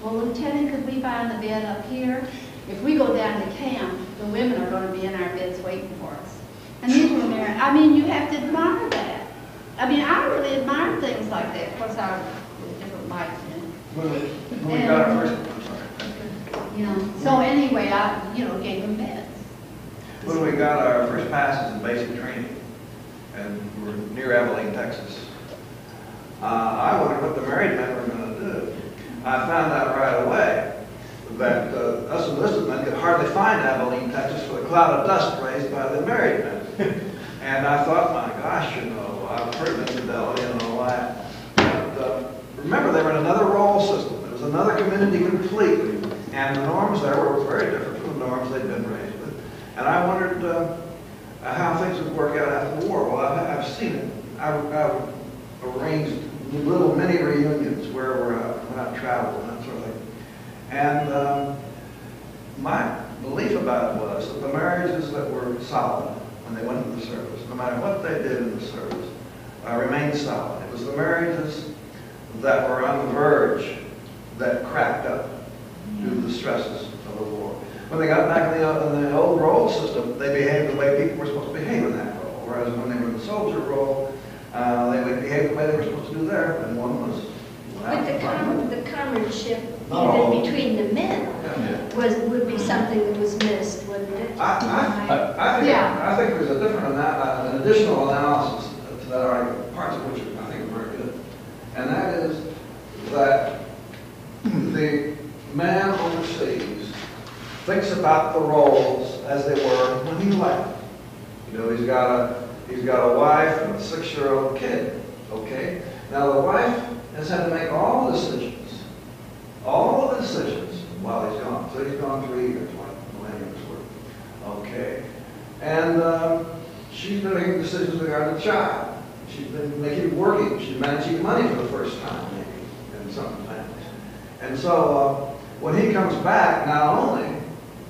Speaker 4: well, Lieutenant, could we find the bed up here? If we go down to camp, the women are going to be in our beds waiting for us. And these were married. I mean, you have to admire that. I mean, I really admire things like that. Of course, I was different lights then.
Speaker 7: When we got our first,
Speaker 4: You know, so anyway, I, you know, gave them beds.
Speaker 7: when we got our first passes in basic training, and we're near Abilene, Texas, I wondered what the married men were going to do. I found out right away that us enlisted men could hardly find Abilene, Texas for the cloud of dust raised by the married men. And I thought, my gosh, you know, I've heard of infidelity and all that. But remember, they were in another role system. It was another community completely. And the norms there were very different from the norms they'd been raised with. And I wondered how things would work out after the war. Well, I've seen it. I've arranged little mini reunions where when I've traveled and that sort of thing. And my belief about it was that the marriages that were solid when they went into the service, no matter what they did in the service, remained solid. It was the marriages that were on the verge that cracked up due to the stresses of the war. When they got back in the old role system, they behaved the way people were supposed to behave in that role. Whereas when they were in the soldier role, they would behave the way they were supposed to do there. And one was...
Speaker 1: But the comradeship, even between the men, would be something that was missed, wouldn't it?
Speaker 7: I think there's a different an additional analysis to that argument, parts of which I think are very good. And that is that the man overseas thinks about the roles as they were when he left. You know, he's got a wife and a 6-year-old kid. Okay? Now the wife has had to make all the decisions while he's gone. So he's gone 3 years, like millennium's worth. Okay. And she's been making decisions regarding the child. She's been working. She's managing money for the first time, maybe, in some families. And so when he comes back, not only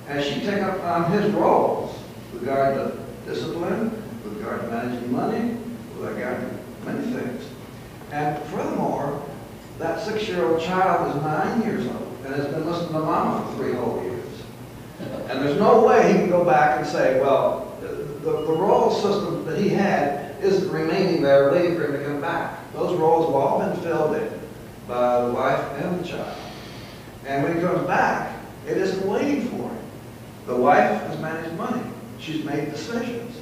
Speaker 7: has she taken up on his roles with regard to discipline, with regard to managing money, with regard to many things. And furthermore, that 6-year-old child is 9 years old and has been listening to Mama for 3 whole years. And there's no way he can go back and say, well, the role system that he had isn't remaining there waiting for him to come back. Those roles have all been filled in by the wife and the child. And when he comes back, it isn't waiting for him. The wife has managed money. She's made decisions.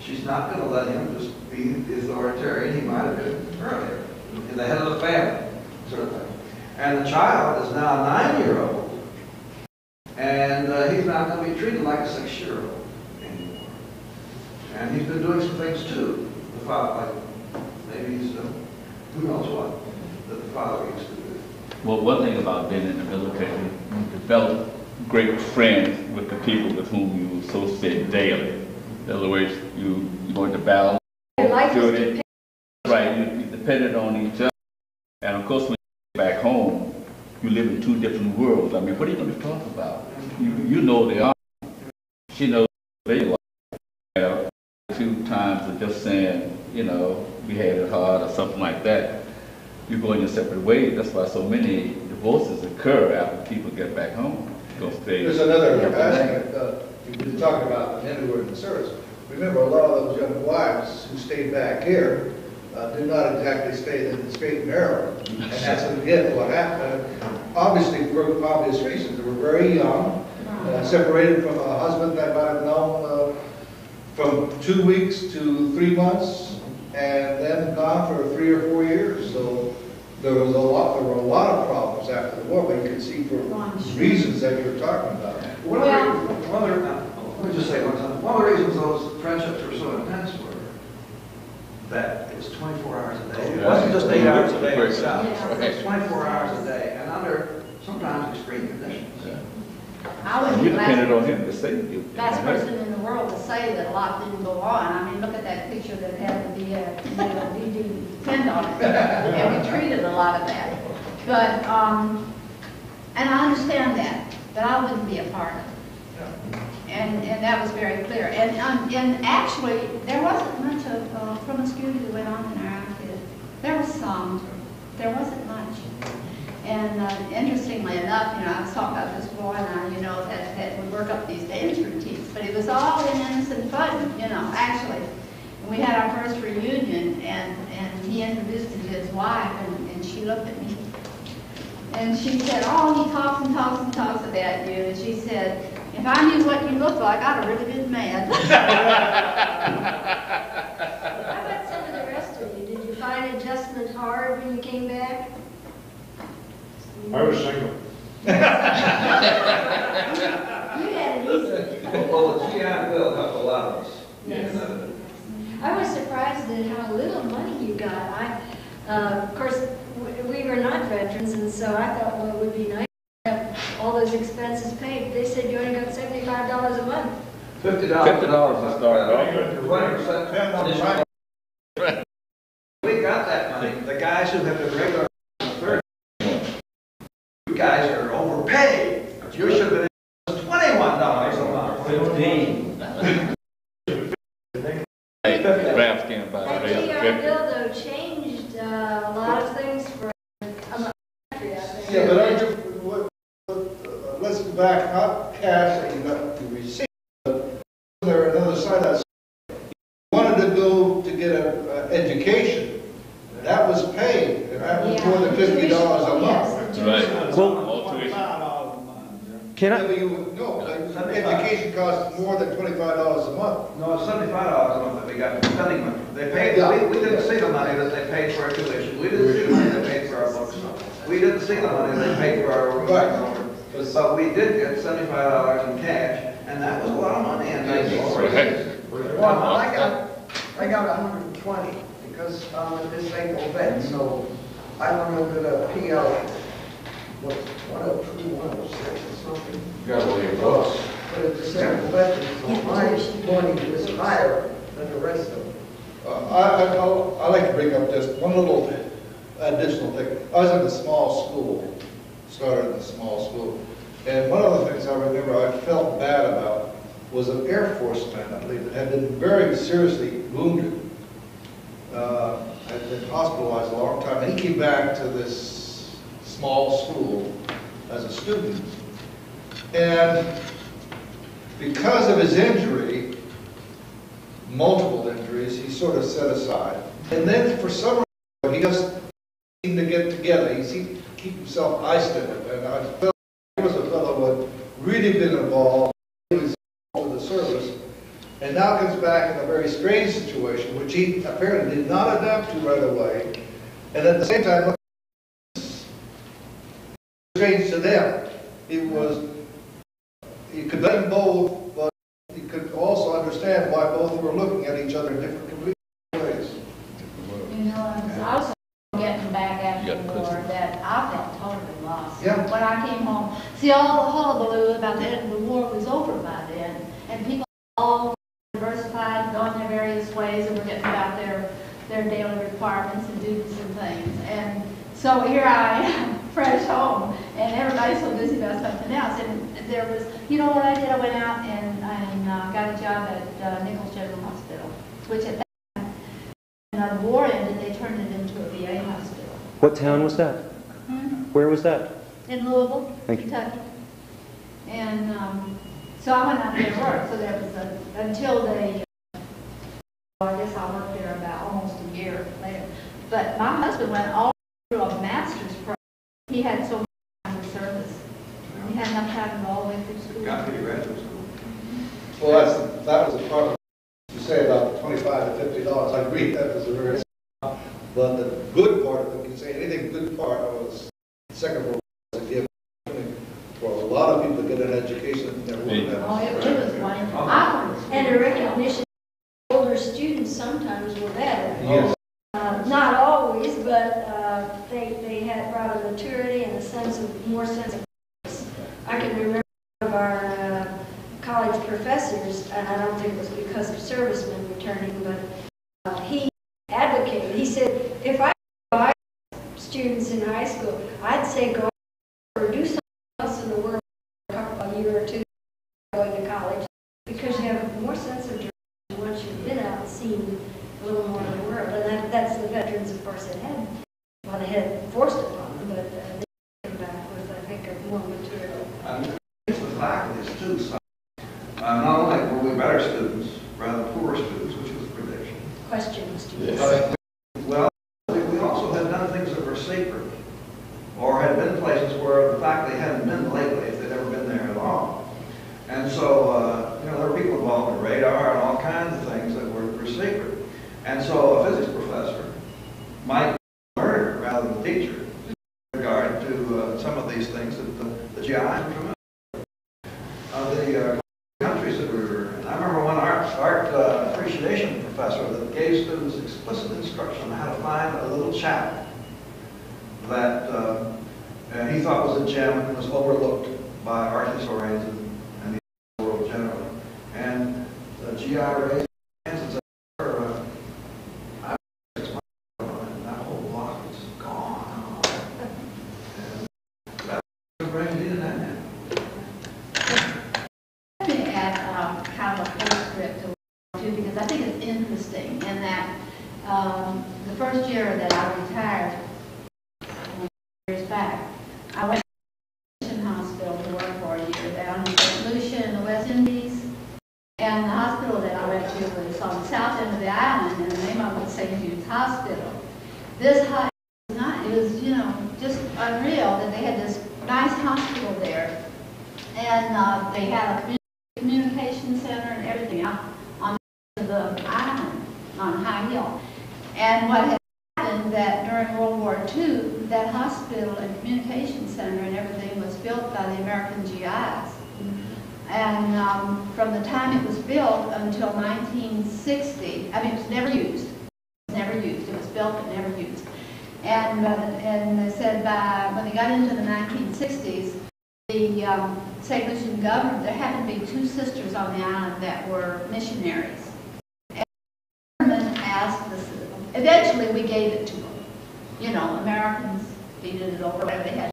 Speaker 7: She's not going to let him just be the authoritarian he might have been earlier, in the head of the family, sort of thing. And the child is now a 9-year-old, and he's not going to be treated like a 6-year-old anymore. And he's been doing some things too. The father, like maybe he's who knows what that the father used to do.
Speaker 11: Well, one thing about being in the military, you develop great friends with the people with whom you associate daily. In other words, you go into battle, right? You depended on each other, and of course, when you get back home, you live in 2 different worlds. I mean, what are you going to talk about? You know they are. She knows they like. A few times of just saying, you know, we had it hard or something like that. You go in your separate ways. That's why so many divorces occur after people get back home.
Speaker 8: There's another aspect. We've been talking about the men who were in the service. Remember, a lot of those young wives who stayed back here did not exactly stay in Maryland. And that's again what happened. Obviously, for obvious reasons. They were very young, separated from a husband that might have known from 2 weeks to 3 months, and then gone for 3 or 4 years. So there were a lot of problems after the war, but you can see for reasons that you were talking about.
Speaker 7: Let me just say one time. One of the reasons those friendships were so intense were that it was 24 hours a day. It wasn't just 8 hours a day itself. It was 24 hours a day, and under sometimes extreme conditions.
Speaker 4: I was
Speaker 11: You depended on him to save you.
Speaker 4: last person in the world to say that a lot didn't go on. I mean, look at that picture that had the DD tent on it. And we treated a lot of that. But, and I understand that, but I wouldn't be a part of it. And that was very clear. And actually, there wasn't much of promiscuity that went on in our outfit. There was some, there wasn't much. And interestingly enough, you know, I was talking about this boy and I, you know, that would work up these dance routines, but it was all in innocent fun, you know, actually. And we had our first reunion and he introduced me to his wife and she looked at me. And she said, oh, he talks and talks and talks about you. And she said, if I knew what you looked like, I'd have really been mad.
Speaker 1: How about some of the rest of you? Did you find adjustment hard when you came back?
Speaker 10: I was single.
Speaker 1: You had it easy.
Speaker 7: Well, the GI Bill helped a lot of us.
Speaker 1: Yes. I was surprised at how little money you got. Of course, we were not veterans, and so I thought, well, it would be nice to have all those expenses paid. They said you only got $75 a month.
Speaker 7: $50.
Speaker 2: $50 to start off.
Speaker 7: 20%. We got that money. The guys who have been regular, you guys are overpaid. You should have been $21 a month.
Speaker 2: 15. Hey, Ralph's getting about
Speaker 1: That
Speaker 2: it.
Speaker 1: GI bill though changed a lot of things for country, I think.
Speaker 8: Yeah, but aren't you, let's go back, not cash that you received, but there another side of that. You wanted to go to get an education, that was paid, and that was more than $50 a month.
Speaker 2: Right.
Speaker 5: Well,
Speaker 2: All tuition.
Speaker 5: Can
Speaker 8: Yeah,
Speaker 5: I,
Speaker 8: but no, education costs more than $25 a month.
Speaker 7: No, it's $75 a month that we got for spending money. They paid, we didn't see the money that they paid for our tuition. We didn't see the money they paid for our books. We didn't see the money they paid for our
Speaker 8: Right.
Speaker 7: But we did get $75 in cash, and that was a lot of money in 1946.
Speaker 6: Well, I got 120 because I'm a disabled vet, so I went under the PL, what, 102, 106 or something.
Speaker 3: You got all your books.
Speaker 6: But a disabled veteran, so my money was higher than the rest of them.
Speaker 8: I'd like to bring up just one little additional thing. I was in a small school, started in a small school, and one of the things I remember I felt bad about was an Air Force man, I believe, that had been very seriously wounded, had been hospitalized a long time, and he came back to this small school as a student, and because of his injury, multiple injuries, he sort of set aside. And then for some reason, he just seemed to get together. He seemed to keep himself isolated. And I felt he was a fellow who had really been involved. He was involved with the service. And now comes back in a very strange situation, which he apparently did not adapt to right away. And at the same time, strange to them. You could let them both, but you could also understand why both were looking at each other in different complete ways.
Speaker 4: You know, I was also getting back after the war that I felt totally lost.
Speaker 8: Yeah.
Speaker 4: When I came home, see, all the hullabaloo about the end of the war was over by then, and people all diversified, going their various ways, and were getting about their daily requirements and duties and things. And so here I am, fresh home, and everybody's so busy about something else. And there was, you know what I did? I went out and got a job at Nichols General Hospital, which at that time, when the war ended, they turned it into a VA hospital.
Speaker 5: what town was that? Where was that?
Speaker 4: In Louisville,
Speaker 5: Thank you.
Speaker 4: Kentucky. And so I went out there to work. So there was until they, I guess I worked there about almost a year later. But my husband went all through a master's program. He had so much time in service. He had enough time to go all the way through school.
Speaker 7: Got to graduate school.
Speaker 8: Well, that was the part you say about the $25 to $50. I agree that was a very, but the good part of it, you say anything good part was the Second World War was a gift for a lot of people to get an education in their work.
Speaker 4: Oh, it was wonderful.
Speaker 1: And the recognition of older students sometimes were better.
Speaker 8: Yes.
Speaker 1: Not always, but they had brought a maturity and a more sense of purpose. I can remember one of our college professors, and I don't think it was because of servicemen returning, but he advocated. He said, if I advise students in high school, I'd say go or do something else in the world for a year or two going to college, because you have more sense of direction once you've been out and seen a little more of the world. And that's the veterans, of course, had. Well, they had forced it on them, but they came back with, I think, a more material.
Speaker 7: It's the faculties too. So, not only were we better students, rather poorer students, which was a prediction.
Speaker 1: Question students.
Speaker 7: But, well, we also had done things that were secret, or had been places where the faculty hadn't been lately, if they'd ever been there at all. And so, there were people involved in radar and all kinds of things that were secret. And so a physics professor might learn rather than a teacher in regard to some of these things that the GIs were familiar with. The countries that we were in. I remember one art appreciation professor that gave students explicit instruction on how to find a little chapel that he thought was a gem and was overlooked by art historians and the world generally. And
Speaker 4: the first year that I retired, years back, I went to the hospital to work for a year down in St. Lucia in the West Indies. And the hospital that I went to was on the south end of the island, and the name of it was St. Jude's Hospital. This hospital was not, it was, you know, just unreal that they had this nice hospital there. And they had a communication center and everything out on the island, on High Hill. And what had happened that during World War II, that hospital and communication center and everything was built by the American GIs. And from the time it was built until 1960, I mean, it was never used. It was never used. It was built but never used. And they said when they got into the 1960s, the St. Lucian government, there happened to be two sisters on the island that were missionaries. And the government asked us, eventually we gave it to them. You know, Americans deeded it over, whatever they had.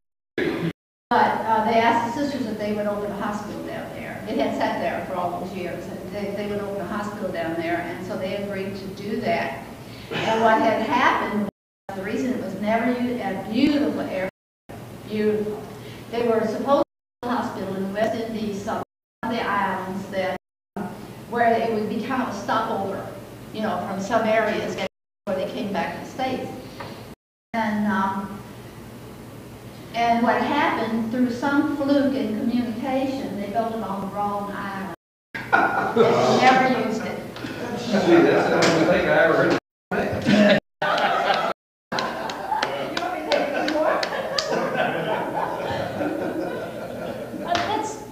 Speaker 4: But they asked the sisters if they would open a hospital down there. It had sat there for all those years. They would open a hospital down there, and so they agreed to do that. And what had happened, the reason it was never used, a beautiful area, beautiful. They were supposed to have a hospital in the West Indies, on the islands, that where it would be kind of a stopover, you know, from some areas before they came back to the States. And what happened, through some fluke in communication, they built it on the wrong island. They never used it.
Speaker 7: See, that's the only thing I ever heard.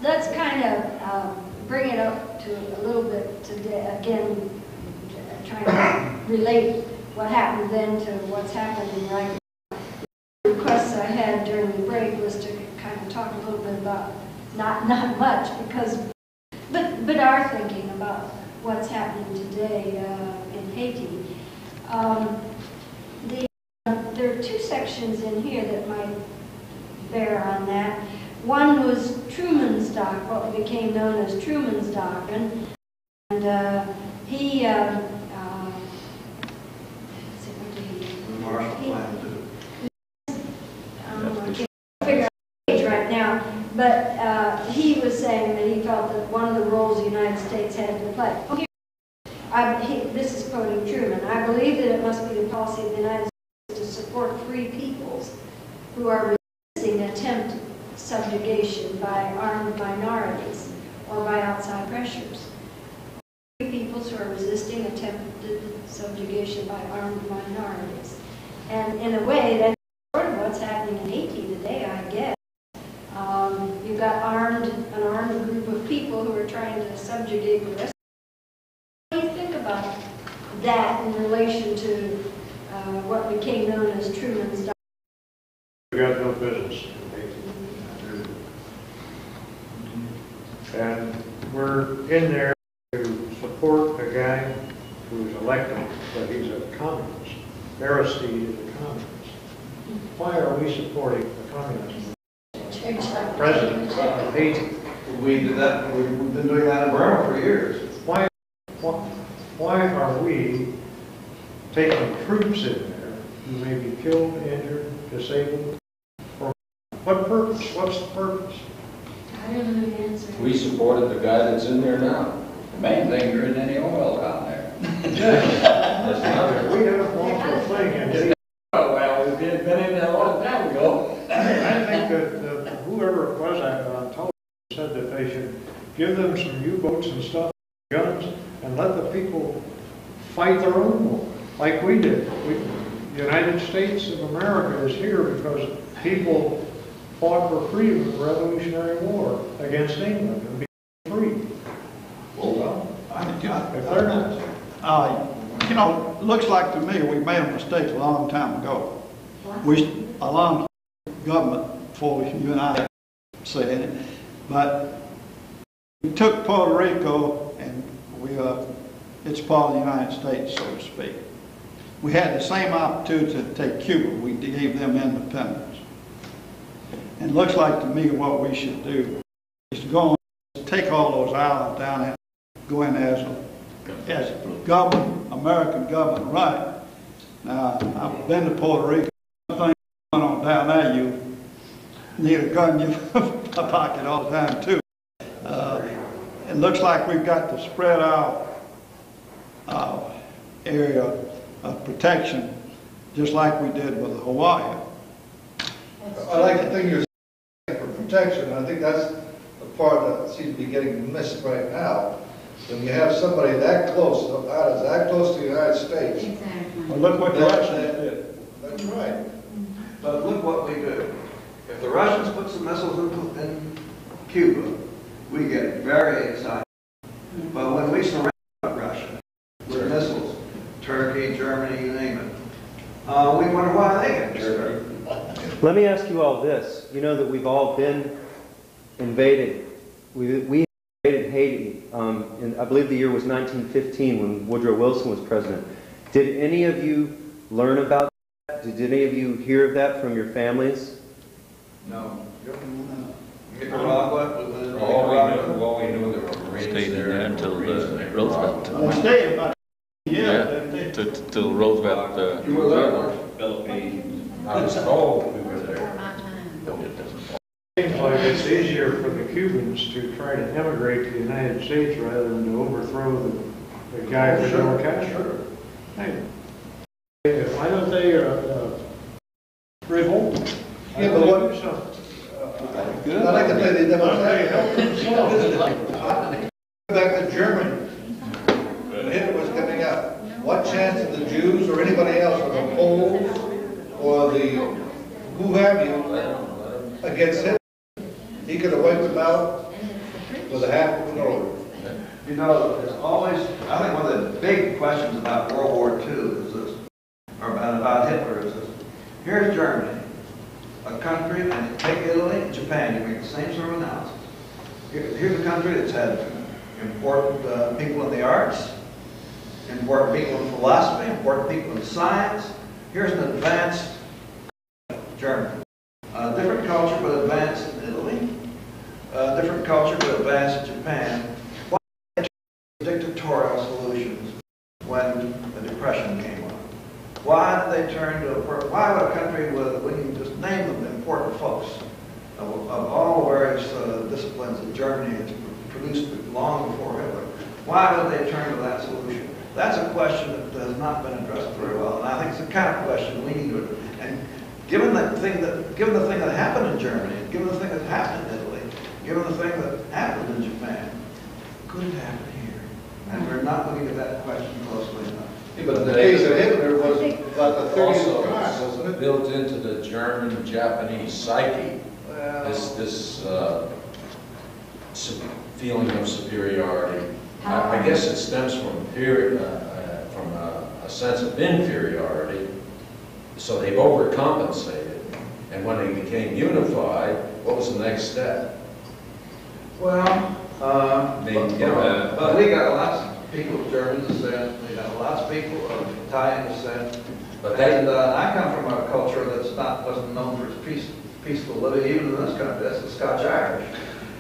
Speaker 1: Let's kind of bring it up to a little bit today, again, trying to relate what happened then to what's happening right now. The requests I had during the break was to kind of talk a little bit about, not much, because, but our thinking about what's happening today in Haiti. There are two sections in here that might bear on that. One was Truman's Doctrine, what became known as Truman's Doctrine, and he
Speaker 6: Marshall Plan.
Speaker 1: I can't figure out the age right now, but he was saying that he felt that one of the roles the United States had to play. This is quoting Truman. I believe that it must be the policy of the United States to support free peoples who are resisting attempted subjugation by armed minorities or by outside pressures. Free peoples who are resisting attempted subjugation by armed minorities. And in a way, that's sort of what's happening in Haiti today, I guess. You've got an armed group of people who are trying to subjugate the rest. What do you think about that in relation to what became known as Truman's Doctrine?
Speaker 10: We got no business in Haiti. And we're in there to support a guy who's elected, but he's a communist. Aristide is a communist. Why are we supporting the communist president of Haiti?
Speaker 7: We did that, we've been doing that in Burma for years.
Speaker 10: Why are we taking troops in there who may be killed, injured, disabled? For what purpose? What's the purpose?
Speaker 1: I don't know the answer.
Speaker 3: We supported the guy that's in there now.
Speaker 9: The main thing, there isn't any oil down there.
Speaker 10: That's another. We had a wonderful thing in
Speaker 9: Oh, well, we've been in there a long time ago.
Speaker 10: I think that whoever it was on television said that they should give them some U-boats and stuff, guns, and let the people fight their own war, like we did. The United States of America is here because people fought for freedom in the Revolutionary War against England and became free. Well, if they're not...
Speaker 12: You know, looks like to me we made a mistake a long time ago. A long government before you and I said it, but we took Puerto Rico and it's part of the United States, so to speak. We had the same opportunity to take Cuba. We gave them independence. And it looks like to me what we should do is go and take all those islands down and go in as a government, American government, right, Now, I've been to Puerto Rico. One thing going on down there, you need a gun in your pocket all the time, too. It looks like we've got to spread our area of protection, just like we did with Hawaii.
Speaker 8: I like the thing you're saying for protection, and I think that's the part that seems to be getting missed right now. When you have somebody that close, that close to the United States.
Speaker 4: Exactly.
Speaker 12: Well, look what the Russians did.
Speaker 8: That's right.
Speaker 6: But look what we do. If the Russians put some missiles in Cuba, we get very excited. But when we surround Russia with missiles, Turkey, Germany, you name it, we wonder why they get disturbed.
Speaker 5: Let me ask you all this. You know that we've all been invaded. We invaded Haiti. I believe the year was 1915 when Woodrow Wilson was president. Did any of you learn about that? Did any of you hear of that from your families?
Speaker 6: No. Nicaragua, we went
Speaker 3: All we knew there were Marines there until Roosevelt.
Speaker 12: They stayed about a year.
Speaker 11: Till Roosevelt.
Speaker 6: You were there.
Speaker 9: Philippines.
Speaker 3: I was told we were there.
Speaker 10: Seems like it's easier for the Cubans to try to immigrate to the United States rather than to overthrow the guy Fidel Castro. Hey, why don't they revolt?
Speaker 8: Yeah, but what? I like to play the devil's
Speaker 10: They help
Speaker 8: advocate.
Speaker 10: themselves.
Speaker 8: Back to Germany, when Hitler was coming out, what chance did the Jews or anybody else, or the Poles, or the who have you, against Hitler? He could have wiped them out with a half of an order.
Speaker 6: You know, there's always, I think one of the big questions about World War II is this, or about Hitler is this. Here's Germany, a country, and take Italy and Japan, you make the same sort of analysis. Here's a country that's had important people in the arts, important people in philosophy, important people in science. Here's an advanced Germany. Different culture, but advanced in Italy. Different culture, but advanced in Japan. Why did they turn to dictatorial solutions when the Depression came on? Why did they turn to why would a country with, when you just name them important folks of all various disciplines that Germany has produced long before Hitler, why would they turn to that solution? That's a question that has not been addressed very well, and I think it's the kind of question we need to. And given the thing that happened in Germany, given the thing that happened in Italy, given the thing that happened in Japan, could it happen here? And we're not looking at that question closely enough.
Speaker 8: Yeah, but the case of Hitler was about the 30th
Speaker 3: Also,
Speaker 8: crime, wasn't it?
Speaker 3: built into the German-Japanese psyche, this feeling of superiority. I guess it stems from a sense of inferiority, so they've overcompensated. And when they became unified, what was the next step?
Speaker 6: Well,
Speaker 3: But
Speaker 6: but we got lots of people of German descent, we got lots of people of Italian descent.
Speaker 3: But
Speaker 6: I come from a culture wasn't known for its peaceful living, even in this country. That's the Scotch-Irish.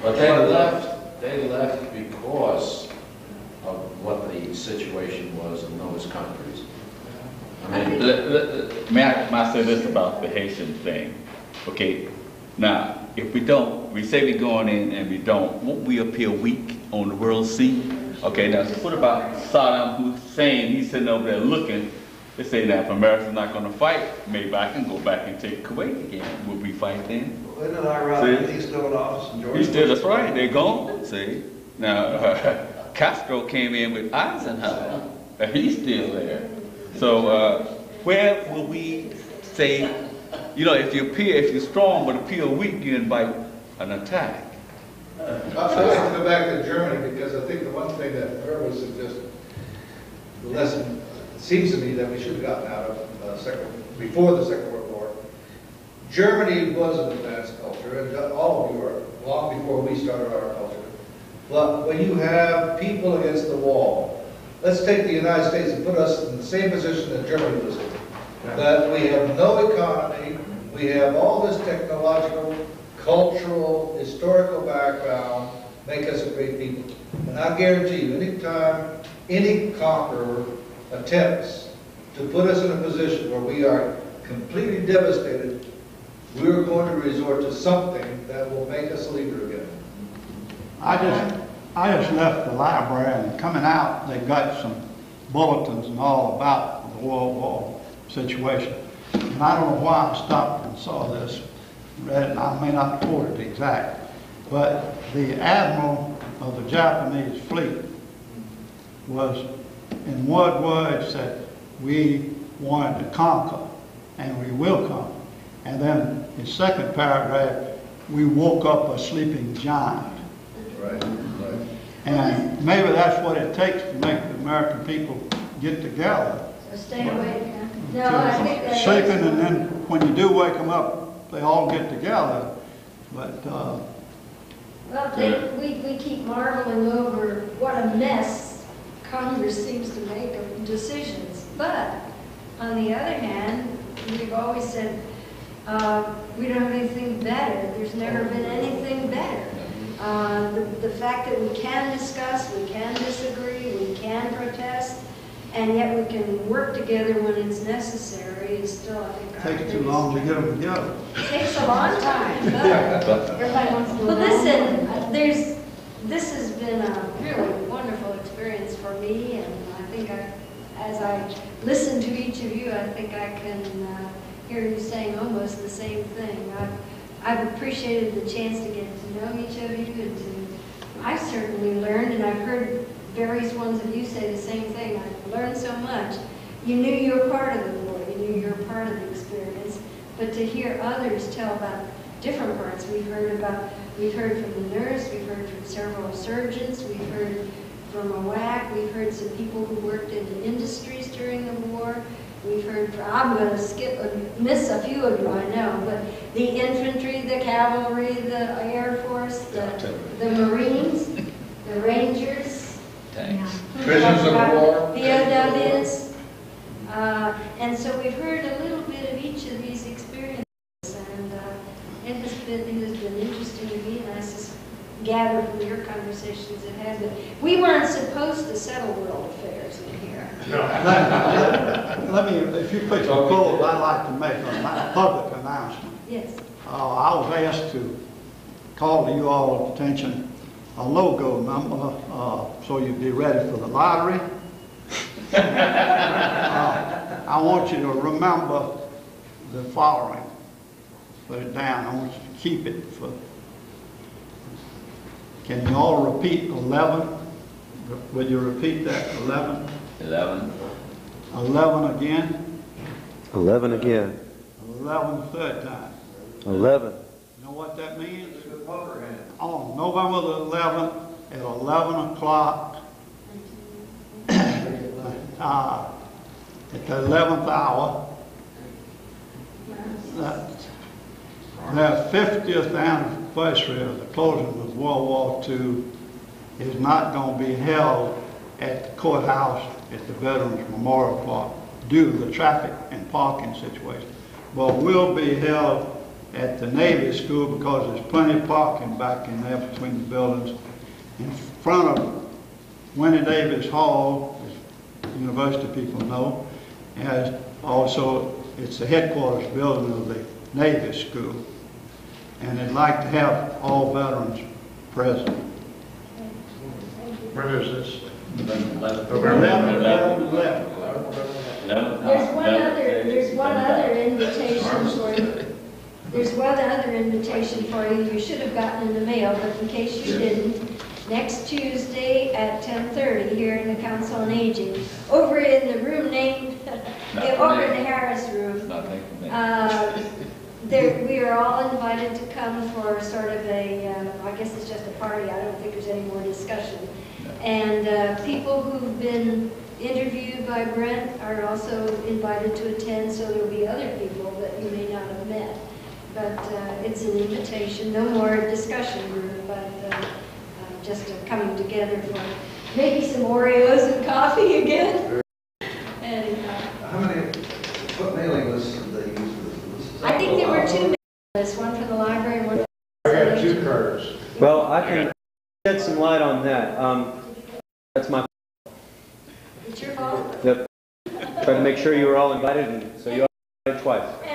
Speaker 3: But they left because of what the situation was in those countries. I mean,
Speaker 11: May I say this about the Haitian thing? Okay, now, if we say we're going in and we don't, won't we appear weak on the world scene? Okay, now, what about Saddam Hussein? He's sitting over there looking. They say now, if America's not going to fight, maybe I can go back and take Kuwait again. Will we fight then?
Speaker 6: Well, isn't it ironic that he's still in office in Georgia?
Speaker 11: He's still, that's right, they're gone, see? Now, Castro came in with Eisenhower, and he's still there. So, where will we say, you know, if you're strong but appear weak, you invite an attack?
Speaker 8: I'd like to go back to Germany because I think the one thing that Herb was suggesting, the lesson, it seems to me that we should have gotten out of before the Second World War. Germany was an advanced culture, and all of Europe, long before we started our culture. But when you have people against the wall, let's take the United States and put us in the same position that Germany was in. That we have no economy, we have all this technological, cultural, historical background, make us a great people. And I guarantee you, anytime any conqueror attempts to put us in a position where we are completely devastated, we're going to resort to something that will make us a leader again.
Speaker 12: I just left the library, and coming out, they got some bulletins and all about the World War situation. And I don't know why I stopped and saw this, read it, and I may not quote it exact, but the admiral of the Japanese fleet was, in one word, said, "We wanted to conquer, and we will conquer." And then his second paragraph, "We woke up a sleeping giant."
Speaker 8: Right, right.
Speaker 12: And maybe that's what it takes to make the American people get together.
Speaker 1: So stay awake, huh? No, I think that is.
Speaker 12: Sleeping, and then when you do wake them up, they all get together. But,
Speaker 1: Well, we keep marveling over what a mess Congress seems to make of decisions. But on the other hand, we've always said, we don't have anything better. There's never been anything better. The fact that we can discuss, we can disagree, we can protest, and yet we can work together when it's necessary is still, I think, our
Speaker 12: takes too
Speaker 1: biggest-
Speaker 12: long to get them together.
Speaker 1: It takes a long time, but
Speaker 4: Everybody wants to go
Speaker 1: well,
Speaker 4: home.
Speaker 1: this has been a really wonderful experience for me, and I think as I listen to each of you, I think I can hear you saying almost the same thing. I've appreciated the chance to get to know each of you, and I've certainly learned, and I've heard various ones of you say the same thing. I've learned so much. You knew you were part of the war, you knew you were part of the experience, but to hear others tell about different parts, we've heard from the nurse, we've heard from several surgeons, we've heard from a WWII, we've heard some people who worked in the industries during the war. We've heard from, I'm going to miss a few of you, I know, but the infantry, the cavalry, the Air Force, the Marines, the Rangers,
Speaker 8: Prisoners of war.
Speaker 1: POWs. And so we've heard a little bit of each of these experiences, and it has been interesting to me, and I just gather from your conversations it has been. We weren't supposed to settle world affairs in here.
Speaker 12: Let me, if you put your clothes, I'd like to make a public announcement.
Speaker 1: Yes.
Speaker 12: I was asked to call to you all's attention a logo number, so you'd be ready for the lottery. I want you to remember the following. Put it down. I want you to keep it for. Can you all repeat 11? Will you repeat that? 11?
Speaker 9: 11.
Speaker 12: 11 again.
Speaker 5: 11 again.
Speaker 12: 11 the third time.
Speaker 5: 11.
Speaker 12: You know what that means? On November the 11th at 11 o'clock, at the 11th hour, the 50th anniversary of the closing of World War II is not going to be held at the courthouse at the Veterans Memorial Park due to the traffic and parking situation, but will be held at the Navy School because there's plenty of parking back in there between the buildings. In front of Winnie Davis Hall, as university people know, and also it's the headquarters building of the Navy School. And they'd like to have all veterans present.
Speaker 10: When is this?
Speaker 12: 11.
Speaker 1: There's one other invitation for you. There's one other invitation for you. You should have gotten in the mail, but in case you didn't, next Tuesday at 10:30 here in the Council on Aging, over in the room named, over in the Harris Room. We are all invited to come for sort of a, I guess it's just a party. I don't think there's any more discussion. And people who've been interviewed by Brent are also invited to attend, so there'll be other people that you may not have met. But it's an invitation, no more discussion group, but just a coming together for maybe some Oreos and coffee again. And,
Speaker 7: How many, what mailing lists did they use for this?
Speaker 1: I think there were two mailing lists, one for the library and one for
Speaker 10: I
Speaker 1: the
Speaker 10: got 2 cards.
Speaker 5: Well, I can shed some light on that. That's my.
Speaker 1: It's your fault.
Speaker 5: The Tried to make sure you were all invited, and so you all invited twice.